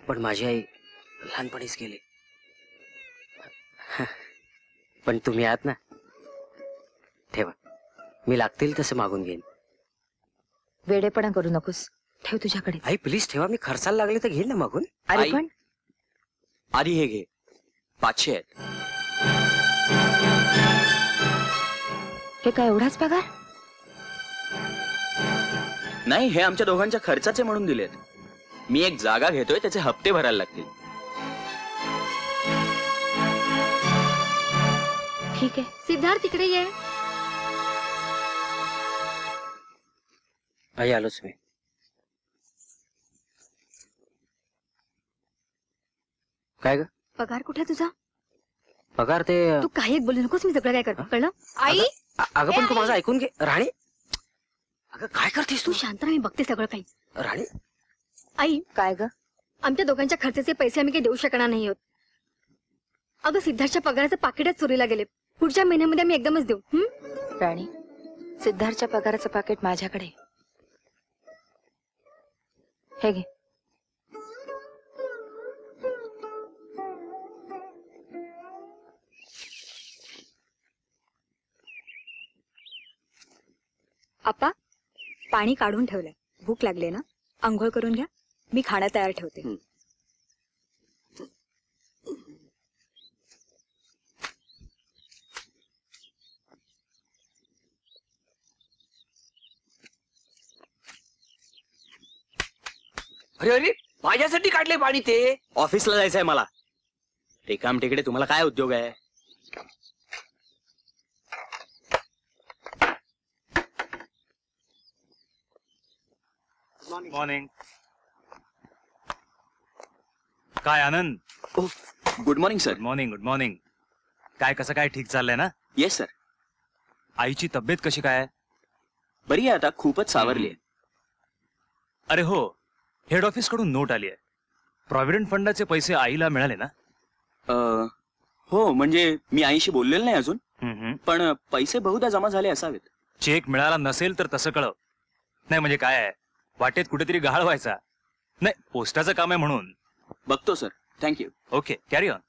पण माझी आई लहानपणीच गेली. पण तुम्ही आहात ना, ठेवा. मी लागतील तसे मागून घेईन. वेडेपणा करू नकोस, ठेव तुझ्याकडे. आई प्लीज ठेवा, मी खर्चाला लागले तर घेईन ना मागून. अरे पण आधी हे घे, 500 आहेत. हे काय एवढाच पगार? नाही, हे आमच्या दोघांच्या खर्चाचे म्हणून दिलेत. मी एक जागा घेतोय, त्याचे हप्ते भरायला लागतील. ठीक आहे. सिद्धार्थ तिकडे ये. आई आलोच मी. काय ग? पगार कुठे तुझा? पगार ते तू काही एक बोलू नकोस, मी सगळं काय करतो, कळलं? आई अगं पण तू माझं ऐकून घे राणी. अगं काय करतेस तू? शांत राहा, मी बघते सगळं काही. राणी आई काय ग? आमच्या दोघांच्या खर्चाचे पैसे आम्ही काही देऊ शकणार नाही आहोत. अगं सिद्धार्थच्या पगाराचं पाकिटच चोरीला गेले. पुढच्या महिन्यामध्ये आम्ही एकदमच देऊ. राणी, सिद्धार्थच्या पगाराचं पाकिट माझ्याकडे आहे. हे घे. आप्पा, पाणी काढून ठेवलंय. भूक लागली ना, आंघोळ करून घ्या. मी खाणं तयार ठेवते. अरे अरे, माझ्यासाठी काढले पाणी ते. ऑफिसला जायचंय मला. टेकाम टेकडे, तुम्हाला काय उद्योग आहे? मॉर्निंग. काय Anand? Good morning sir. Good morning. Good morning. काय कसं काय ठीक चाललंय ना? Yes sir. आईची तब्येत कशी काय? बरी आहे आता, खूपच सावरली आहे. अरे हो, हेड ऑफिस कडून नोट आली आहे. प्रॉव्हिडंट फंडाचे पैसे आईला मिळाले ना? हो, म्हणजे मी आईशी बोललेलो नाही अजून, पण पैसे बहुधा जमा झाले असावेत. चेक मिळाला नसेल तर तसं कळव. नाही म्हणजे काय आहे, वाटेत कुठेतरी गहाळ व्हायचा नाही. पोस्टाचं काम आहे म्हणून. बघतो sir. Thank you. Okay, carry on.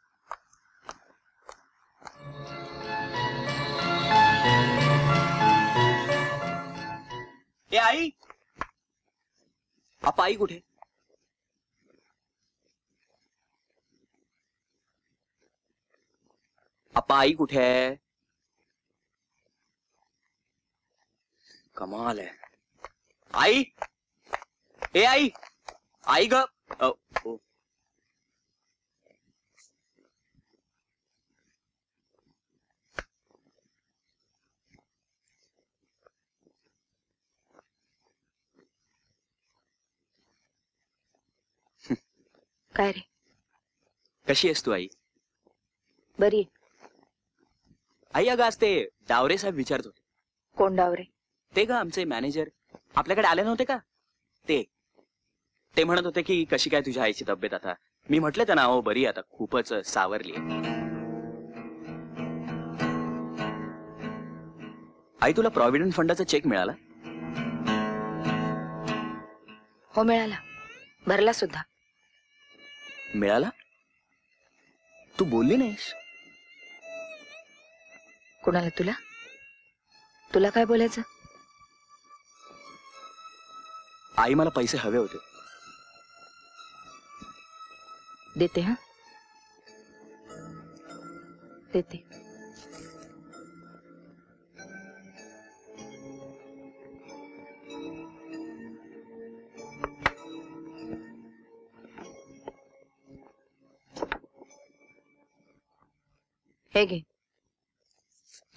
ए आई, आपा आई कुठे? आपा आई कुठे आहे? कमाल आहे. आई, ए आई, आई ग. काय रे? कशी आहेस तू आई? बरी. आई अगं आज ते डावरे साहेब विचारत होते. कोण डावरे? ते ग आमचे मॅनेजर आपल्याकडे आले नव्हते का? ते म्हणत होते की कशी काय तुझ्या आईची तब्येत आता. मी म्हटलं त्यांना, अहो बरी आता, खूपच सावरली. आई तुला प्रॉव्हिडंट फंडाचा चेक मिळाला? हो मिळाला, भरला सुद्धा. मिळाला? तू बोलली नाहीस. कुणाला? तुला? तुला काय बोलायचं? आई मला पैसे हवे होते. देते. हा देते. हे घे.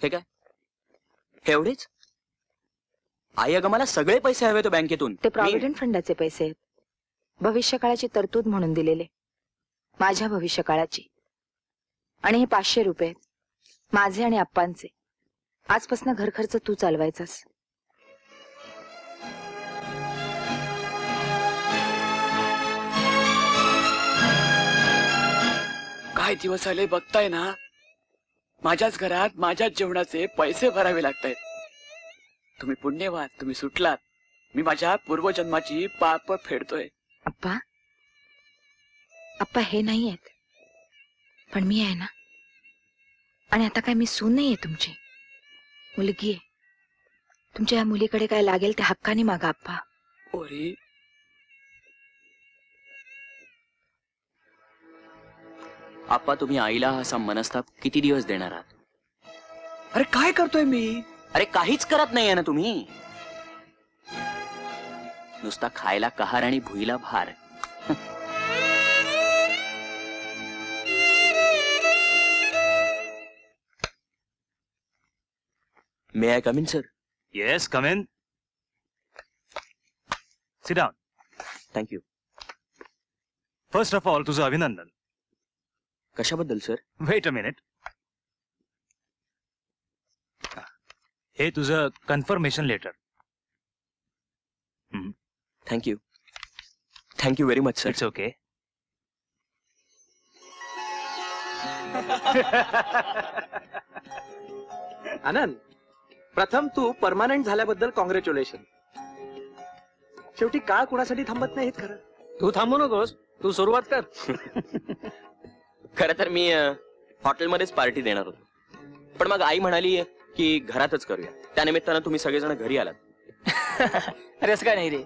हे काय? हे एवढेच? आई अगं मला सगळे पैसे हवे होते बँकेतून. ते प्रॉव्हिडंट फंडाचे पैसे आहेत. भविष्यकाळाची तरतूद म्हणून दिलेले. माझ्या भविष्यकाळाची. आणि हे 500 रुपये माझे आणि आप्पांचे. आजपासून घर खर्च तू चालवायचास. काय दिवस आले बघताय ना, माझ्याच घरात माझ्याच जेवणाचे पैसे भरावे लागतायत. तुम्ही पुण्यवान, तुम्ही सुटलात. मी माझ्या पूर्वजन्माची पाप फेडतोय. अप्पा, अप्पा हे नाही आहेत, पण मी आहे ना. आणि आता काय मी सून नाहीये तुमची, मुलगी आहे. तुमच्या या मुलीकडे काय लागेल ते हक्काने मागा अप्पा. ओरी, आप्पा तुम्ही आईला असा मनस्ताप किती दिवस देणार आहात? अरे काय करतोय मी? अरे काहीच करत नाहीये ना तुम्ही. नुसता खायला कहार आणि भुईला भार. May I come in sir? Yes, come in. Sit down. Thank you. First of all तुझं अभिनंदन. कशाबद्दल सर? Wait a minute. हे तुझं confirmation letter. Thank you. Thank you very much sir. It's okay. Anand, प्रथम तू परमानंट झाल्याबद्दल कॉंग्रॅच्युलेशन. शेवटी काळ कुणासाठी थांबत नाही खरं. तू थांबू नकोस, तू सुरुवात कर. खरं तर मी हॉटेलमध्येच पार्टी देणार होतो, पण मग आई म्हणाली की घरातच करूया. त्यानिमित्तानं तुम्ही सगळेजण घरी आलात. अरे असं काय नाही रे,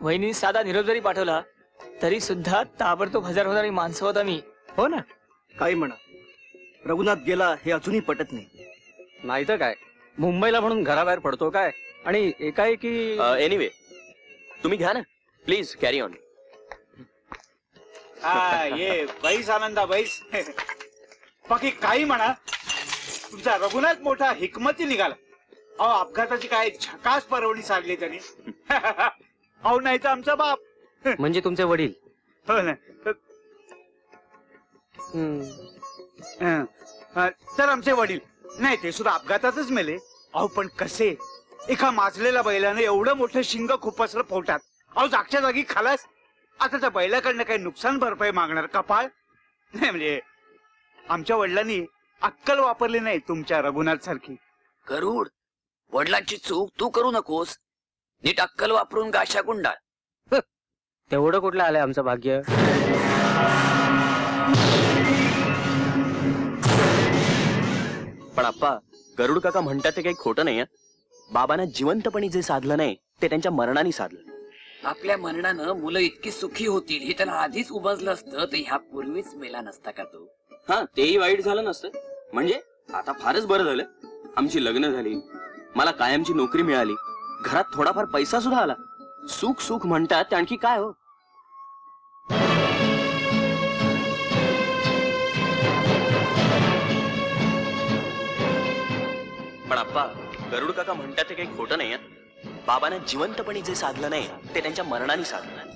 वहिनी साधा निरोप जरी पाठवला तरी सुद्धा ताबडतोब हजार होणारी माणसं होता मी. हो ना. काही म्हणा, रघुनाथ गेला हे अजूनही पटत नाही. नाही तर काय, मुंबईला म्हणून घराबाहेर पडतो काय, आणि एकाएकी. एनिवे तुम्ही घ्या ना, प्लीज कॅरी ऑन. ये बैस आनंदा बैस. बाकी काही म्हणा, तुमचा रघुनाथ मोठा हिकमती निघाला. अहो अपघाताची काय झकास परवणी साधली त्यांनी. अहो नाही तर आमचा बाप. म्हणजे तुमचे वडील? हो ना. तर आमचे वडील नाही, ते सुद्धा अपघातातच मेले. अहो पण कसे, एका माजलेल्या बैलाने एवढं मोठं शिंग खुपसलं पोटात. अहो जागच्या जागी खालास. आता त्या बैलाकडनं काही नुकसान भरपाई मागणार कपाळ नाही. म्हणजे आमच्या वडिलांनी अक्कल वापरली नाही तुमच्या रघुनाथ सारखी. गरुड, वडिलांची चूक तू करू नकोस. नीट अक्कल वापरून गाशा गुंडाळ. तेवढं कुठलं आलंय आमचं भाग्य. पण आप्पा, गरुड काका म्हणतात ते काही खोटं नाही. बाबांना जिवंतपणी जे साधलं नाही ते त्यांच्या मरणाने साधलं. आपल्या मरणानं मुलं इतकी सुखी होतील हे त्याला आधीच उमजलं असतं तर ह्या पूर्वीच मेला नसता का तो. हा, तेही वाईट झालं नसतं. म्हणजे आता फारच बरं झालं, आमची लग्न झाली, मला कायमची नोकरी मिळाली, घरात थोडाफार पैसा सुद्धा आला. सुख सुख म्हणतात ते आणखी काय हो. पण आप्पा, गरुड काका म्हणतात ते काही खोटं नाही. बाबांना जिवंतपणी जे साधलं नाही ते त्यांच्या मरणाने साधलं.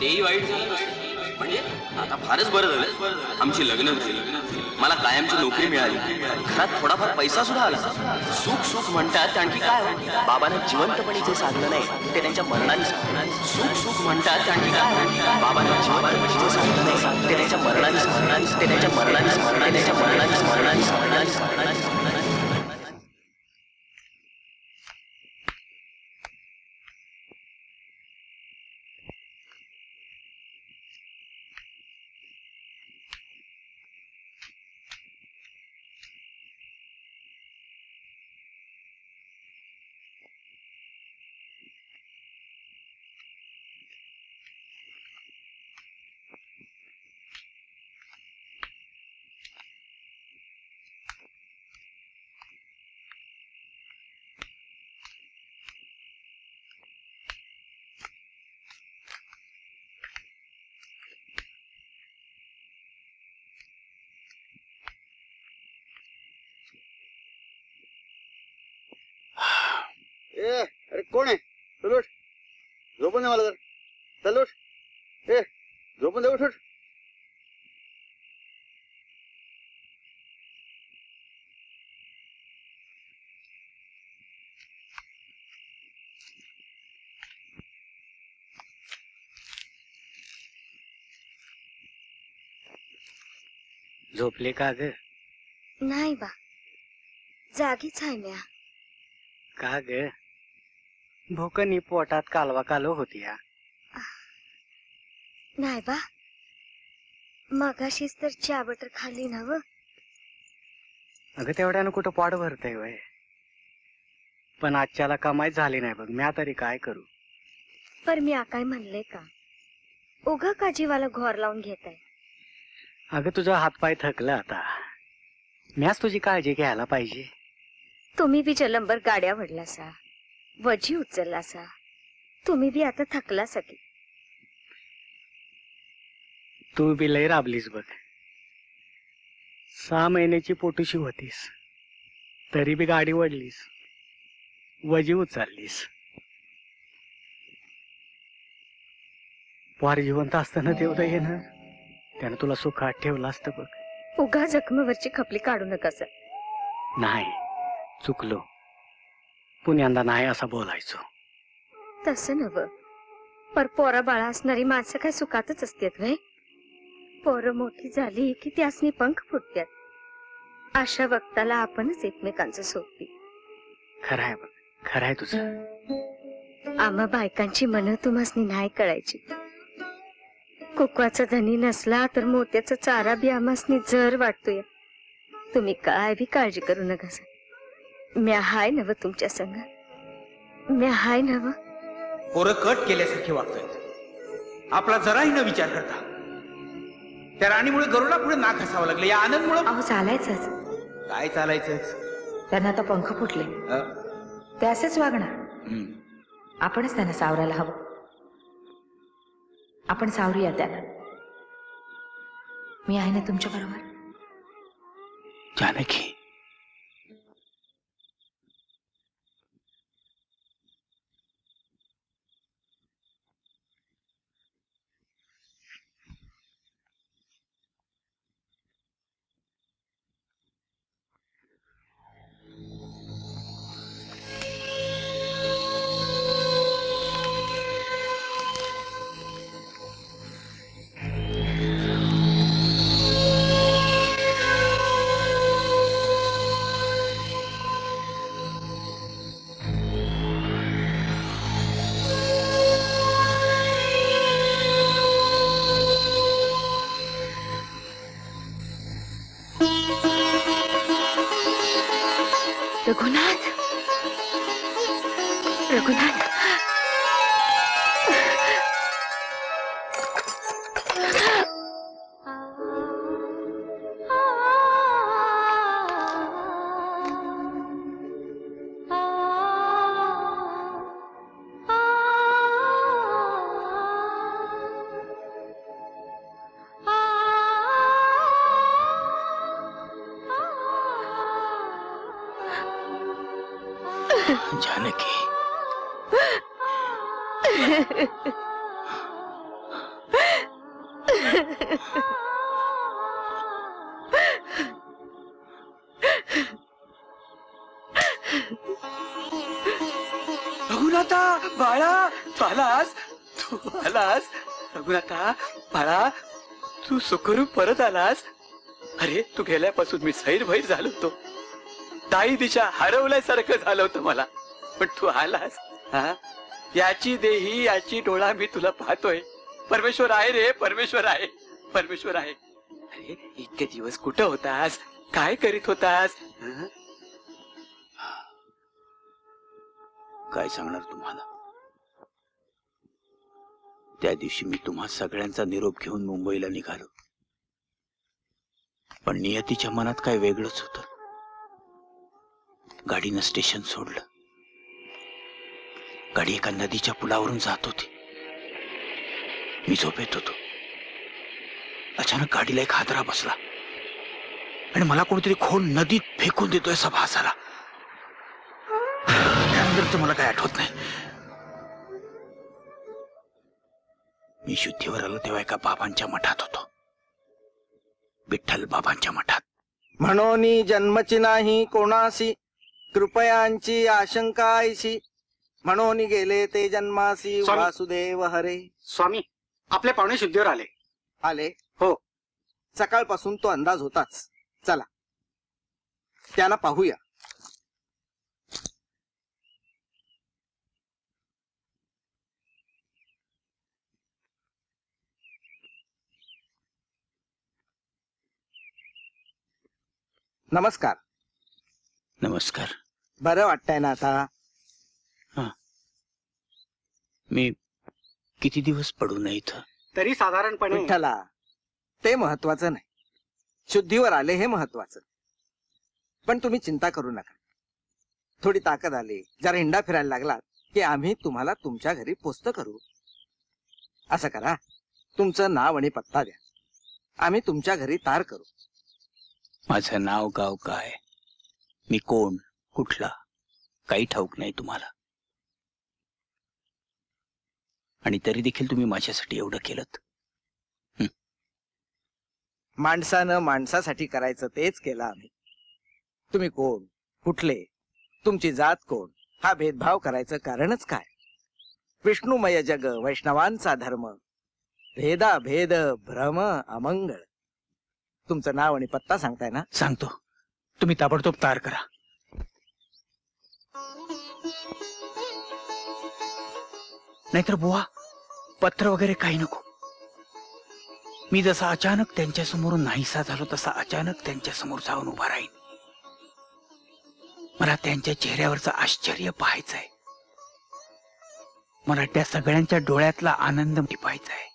तेही वाईट झालं नसतं. म्हणजे आता फारच बरं झालं, आमची लग्न झाली, मला कायमची नोकरी मिळाली, घरात थोडाफार पैसा सुद्धा आला. सुख सुख म्हणतात आणखी काय हो. बाबांना जिवंतपणी जे साधलं नाही ते त्यांच्या मरणाने साधलं. सुख सुख म्हणतात आणखी काय. बाबांना जिवंतपणी जे साधलं नाही ते त्यांच्या मरणाने साधलं. ते त्यांच्या मरणाने साधलं. त्यांच्या मरणाने मरणाने मरणाने मरणाने. अरे कोण आहे? चल उठ. झोपून दे मला जर. चल उठ. झोपून दे, उठ उठ. झोपले का ग? नाही बा, जागीच आहे म्या. का ग? भोकनी पोटात कालवा कालो होती. नाही बा, मगाशीच तर चहा बटर खाल्ली ना व. अगं तेवढ्यानं कुठं पोट भरतय वय. पण आजच्याला कमाई झाली नाही बघ. म्या तरी काय करू. पर मी काय म्हणले का, उगा का जीवाला घोर लावून घेत आहे. अगं तुझा हातपाय थकला आता. म्याच तुझी काळजी घ्यायला पाहिजे. तुम्ही बी जलंबर गाड्या वडलासा, वजी उचललासा, तुम्ही बी आता थकलासा की. तू बी लय राबलीस बघ. 6 महिन्याची पोटूशी होतीस तरी बी गाडी वडलीस, वजी उचललीस. वार जिवंत असताना देवदय येणं त्यानं तुला सुखात ठेवलं असतं बघ. उगा जखमेवरची खपली काढू नका सर. नाही, चुकलो. पुण्यांदा नाही असं बोलायचो. तसं नव, पर पोरा बाळा असणारी माणसं काय सुखातच असतात व्हय. पोरं मोठी झाली की त्यासनी पंख फुटतात. अशा वक्ताला आपणच एकमेकांचं सोबती. खरंय बघ, खरंय तुझं. आम्हा बायकांची मनं तुम्हासनी नाही कळायची. कुकवाचा धनी नसला तर मोत्याचा चारा बी आम्हासनी जर वाटतोय. तुम्ही काय बी काळजी करू नका सर. म्या हाय नव तुमच्या संग, म्या हाय नव. पोरं कट केल्यासारखे वागतायत, आपला जराही न विचार करता. त्या राणीमुळे गरुडा पुढे नाक घासावं लागलं. या आनंदमुळे अहो चालायचंच. काय चालायचंच? त्यांना आता पंख फुटले, ते असेच वागणार. आपणच त्यांना सावरायला हवं. आपण सावरूया त्यांना. मी आहे ना तुमच्या बरोबर. जानकी, रघुनाथ, रघुनाथ. जानकी, रघुनाथा बाळा, तू आलास, तू आलास. रघुनाथा बाळा, तू सुखरूप परत आलास. अरे तू गेल्यापासून मी सैरभैर झालो होतो. ताई दिशा हरवल्यासारखं झालं होतं मला. पण तू आलास. हा, याची देही याची डोळा मी तुला पाहतोय. परमेश्वर आहे रे, परमेश्वर आहे, परमेश्वर आहे. अरे इतके दिवस कुठं होतास, काय करीत होतास? काय सांगणार तुम्हाला. त्या दिवशी मी तुम्हा सगळ्यांचा निरोप घेऊन मुंबईला निघालो, पण नियतीच्या मनात काय वेगळंच होतं. गाडीनं स्टेशन सोडलं. गाडी एका नदीच्या पुलावरून जात होती. मी झोपेत होतो. अचानक गाडीला एक हादरा बसला आणि मला कोणीतरी खोल नदीत फेकून देतोय असा भास आला. त्यानंतर मला काय आठवत नाही. मी शुद्धीवर आलो तेव्हा एका बाबांच्या मठात होतो, विठ्ठल बाबांच्या मठात. म्हणून जन्मची नाही कोणासी, कृपयांची आशंका ऐशी. म्हणून गेले ते जन्मासी, स्वामी. वासुदेव हरे. स्वामी, आपले पाहुणे शुद्धीवर आले. आले? हो, सकाळपासून तो अंदाज होताच. चला त्यांना पाहूया. नमस्कार. नमस्कार. बरं वाटतंय ना आता? मी किती दिवस पडू नये इथं? तरी साधारणपणे. विठ्ठला, ते महत्वाचं नाही, शुद्धीवर आले हे महत्वाचं. पण तुम्ही चिंता करू नका. थोडी ताकद आली, जरा हिंडा फिरायला लागलात की आम्ही तुम्हाला तुमच्या घरी पोस्ट करू. असं करा, तुमचं नाव आणि पत्ता द्या, आम्ही तुमच्या घरी तार करू. माझं नाव गाव काय, मी कोण, कुठला, काही ठाऊक नाही तुम्हाला. आणि तरी देखील तुम्ही माझ्यासाठी एवढं केलं. माणसानं माणसासाठी करायचं तेच केलं आम्ही. तुम्ही कोण, कुठले, तुमची जात कोण, हा भेदभाव करायचं कारणच काय? विष्णुमय जग वैष्णवांचा धर्म, भेदा भेद भ्रम अमंगळ. तुमचं नाव आणि पत्ता सांगताय ना? सांगतो, तुम्ही ताबडतोब तार करा. नाहीतर बुवा पत्र वगैरे काही नको. मी जसा अचानक त्यांच्या समोरून नाहीसा झालो तसा अचानक त्यांच्या समोर जाऊन उभा राहीन. मला त्यांच्या चेहऱ्यावरचं आश्चर्य पाहायचंय. मला त्या सगळ्यांच्या डोळ्यातला आनंद टिपायचाय.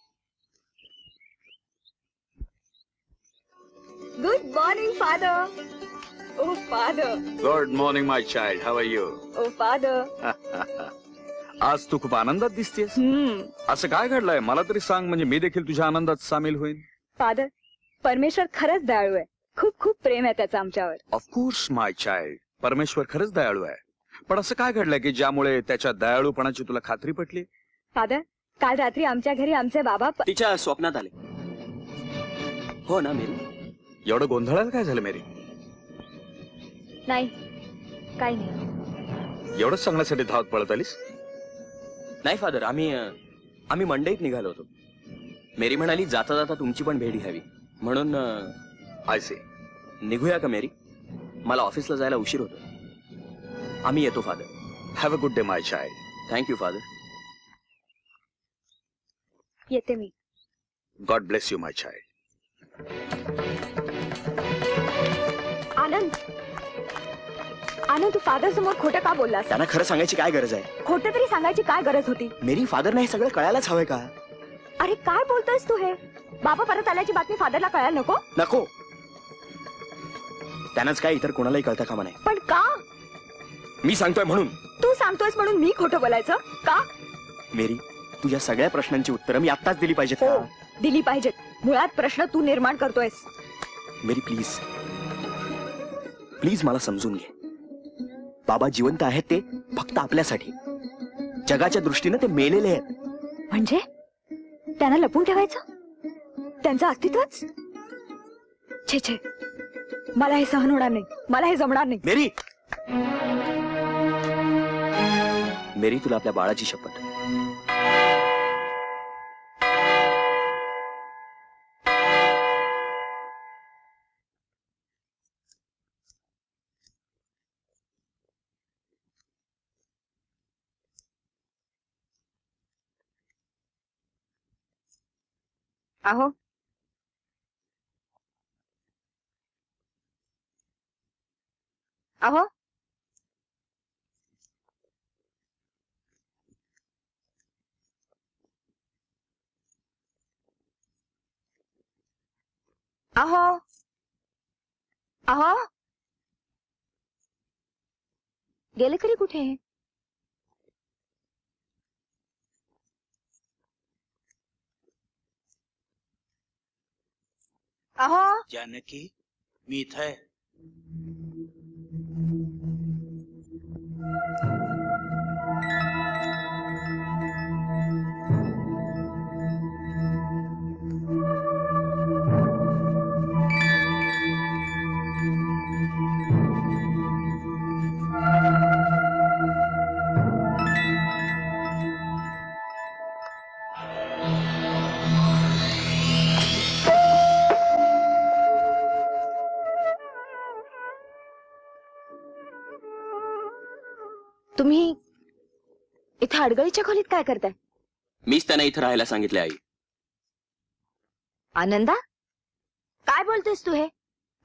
Good morning father. Oh father. Good morning my child, how are you? Oh father. आज तू खूप आनंदात दिसतेस. असं काय घडलंय मला तरी सांग, म्हणजे मी देखील तुझ्या आनंदात सामील होईन. फादर, परमेश्वर खरंच दयाळू आहे. खूप खूप प्रेम आहे त्याचं आमच्यावर. ऑफकोर्स माय चाइल्ड, परमेश्वर खरंच दयाळू आहे. पण असं काय घडलंय की ज्यामुळे त्याच्या दयाळूपणाची तुला खात्री पटली? फादर, काल रात्री आमच्या घरी आमचे बाबा तिच्या स्वप्नात आले. हो ना मेरी? एवढं गोंधळाला काय झालं मेरी? नाही, काही नाही. एवढंच सांगण्यासाठी धावत पळत आलीस? नाही फादर, आम्ही मंडईत निघालो होतो. मेरी म्हणाली जाता जाता तुमची पण भेट घ्यावी म्हणून. I see. निघूया का मेरी? मला ऑफिसला जायला उशीर होतो. आम्ही येतो father. Have a good day my child. Thank you father. येते मी. God bless you my child. Anand, Anand, तू फादर समोर खोटं का बोललास? त्यांना खरं सांगायची काय गरज आहे? खोटं तरी सांगायची काय गरज होती? मेरी, फादरना हे सगळं कळायलाच हवंय का? अरे काय बोलतोयस तू हे? बाबा परत आल्याची बातमी फादरला कळायला नको? नको. त्यांनाच काय इतर कोणालाही कळतं कामा नाही. पण का? मी सांगतोय म्हणून. तू सांगतोयस म्हणून मी खोटं बोलायचं का? मेरी, तुझ्या सगळ्या प्रश्नांची उत्तरं मी आत्ताच दिली पाहिजेत हो, का? दिली पाहिजेत. मुळात प्रश्न तू निर्माण करतोयस. मेरी प्लीज, प्लीज मला समजून घे. बाबा जिवंत आहेत ते फक्त आपल्यासाठी. जगाच्या दृष्टीने ते मेलेले आहेत. म्हणजे त्यांना लपून ठेवायचं? त्यांचं अस्तित्वच? छे छे, मला हे सहन होणार नाही, मला हे जमणार नाही. मेरी, मेरी, तुला आपल्या बाळाची शपथ. अहो, अहो, अहो, अहो, गेले खरी कुठे? अहो, जानकी, मी इथं आहे. तुम्ही इथे अडगळीच्या खोलीत काय करताय? मीच त्यांना इथं राहायला सांगितले आई. आनंदा, काय बोलतोयस तू हे?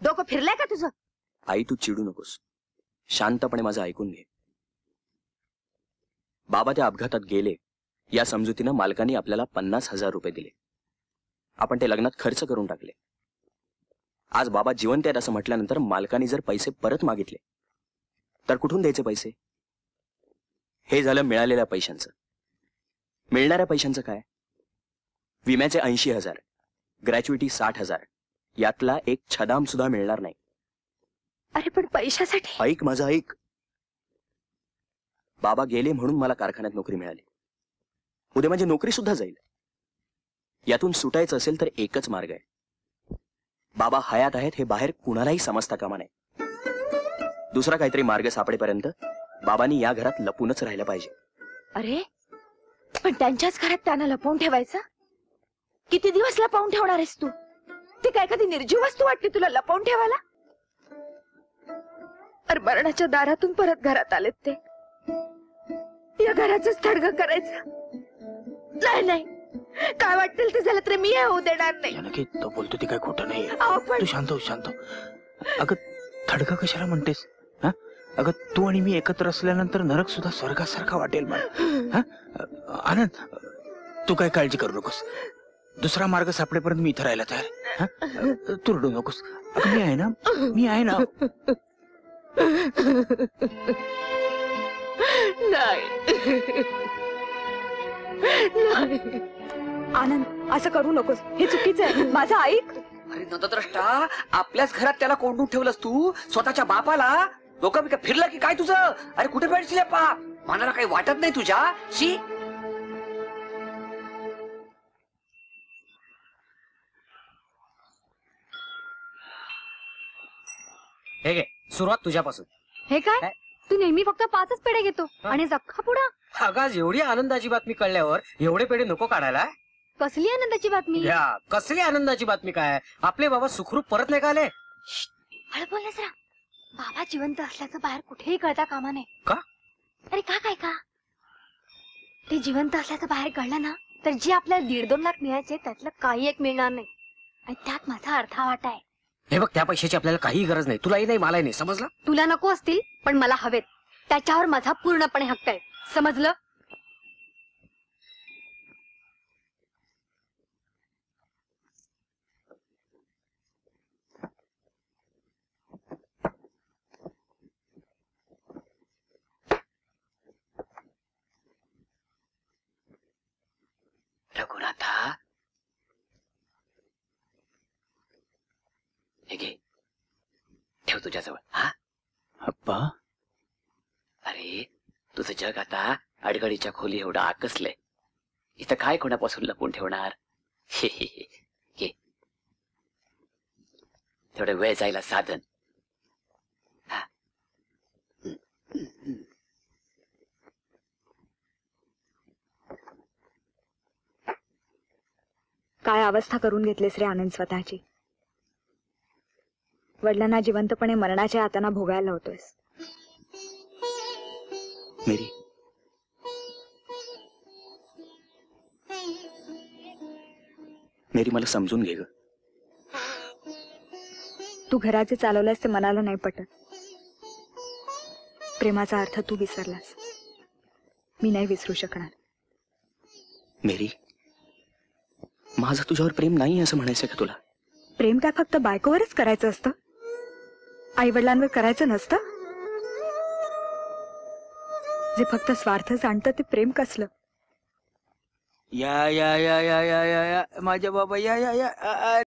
डोकं फिरलंय का तुझं? आई, तू चिडू नकोस. शांतपणे माझं ऐकून घे. बाबा त्या अपघातात गेले या समजुतीनं मालकांनी आपल्याला 50,000 रुपये दिले. आपण ते लग्नात खर्च करून टाकले. आज बाबा जिवंत आहेत असं म्हटल्यानंतर मालकांनी जर पैसे परत मागितले तर कुठून द्यायचे पैसे? हे झालं मिळालेल्या पैशांचं. मिळणाऱ्या पैशांचं काय? विम्याचे 80,000, ग्रॅच्युइटी 60,000, यातला एक छदाम सुद्धा मिळणार नाही. अरे पण पैशासाठी? ऐक माझं ऐक. बाबा गेले म्हणून मला कारखान्यात नोकरी मिळाली. उद्या माझी नोकरी सुद्धा जाईल. यातून सुटायचं असेल तर एकच मार्ग आहे. बाबा हयात आहेत हे बाहेर कुणालाही समजता कामा नये. दुसरा काहीतरी मार्ग सापडेपर्यंत बाबांनी या घरात लपूनच राहिलं पाहिजे. अरे पण त्यांच्याच घरात त्यांना लपवून ठेवायचं? किती दिवस लपवून ठेवणार आहेस तू? ती काय कधी निर्जीव वस्तू वाटते तुला लपवून ठेवायला? अरे मरणाच्या दारातून परत घरात आलेत ते. या घराच थडग करायचं नाही. नाही काय वाटेल ते झालं तरी मी हे होऊ देणार नाही. जानकी तो बोलतो ते काय खोटं नाही. पण तू शांत हो शांत हो. अगं थडका कशाला म्हणतेस? हा अगं तू आणि मी एकत्र असल्यानंतर नरक सुद्धा स्वर्गासारखा वाटेल मला. आनंद तू काय काळजी करू नकोस. दुसरा मार्ग सापडेपर्यंत मी इथं राहायला तयार. तू रडू नकोस. अगं मी आहे ना, मी आहे ना. आनंद असं करू नकोस, हे चुकीचं आहे. माझं ऐक. अरे नतद्रष्टा, आपल्याच घरात त्याला कोंडून ठेवलंस तू, स्वतःच्या बापाला. डोकं बिका फिरलं की काय तुझं? अरे कुठे भेटशील पा? मनाला काही वाटत नाही तुझ्या? शी. हे घे, सुरुवात तुझ्यापासून. हे काय? तू नेहमी फक्त 5च पेढे घेतो आणि अख्खा पुडा. अगं आज एवढी आनंदाची बातमी कळल्यावर एवढे पेढे नको काढायला. कसली आनंदाची बातमी? कसली आनंदाची बातमी काय? आपले बाबा सुखरूप परत नाही का आले? हळू बोललेस रा. बाबा जिवंत असल्याचं बाहेर कुठेही कळता कामा नये. का? अरे का काय का? ते जिवंत असल्याचं बाहेर कळलं ना तर जे आपल्याला 1.5-2 लाख मिळायचे त्यातलं काही एक मिळणार नाही. आणि त्यात माझा अर्धा वाटा आहे. हे बघ, त्या पैशाची आपल्याला काही गरज नाही. तुलाही नाही, मलाही नाही. समजलं? तुला नको असतील पण मला हवेत. त्याच्यावर माझा पूर्णपणे हक्क आहे. समजलं? रघुनाथा, हे घे, ठेव तुझ्याजवळ. हा अप्पा. अरे तुझं जग आता अडगडीच्या खोली एवढं आकसलंय. इथं काय कोणापासून लपून ठेवणार? घे, तेवढं वेळ जायला साधन. काय अवस्था करून घेतलीस रे आनंद स्वतःची. वडिलांना जिवंतपणे मरणाच्या हाताना भोगायला लावतोयस. मेरी, मेरी मला समजून घे ग. तू घराचे चालवल्यास ते मनाला नाही पटत. प्रेमाचा अर्थ तू विसरलास. मी नाही विसरू शकणार. मेरी, माझं तुझ्यावर प्रेम नाही असं म्हणायचं का तुला? प्रेम काय फक्त बायकोवरच करायचं असतं? आई वडिलांवर करायचं नसतं? जे फक्त स्वार्थ जाणतं ते प्रेम कसलं? या या या या या या माझ्या बाबा या या या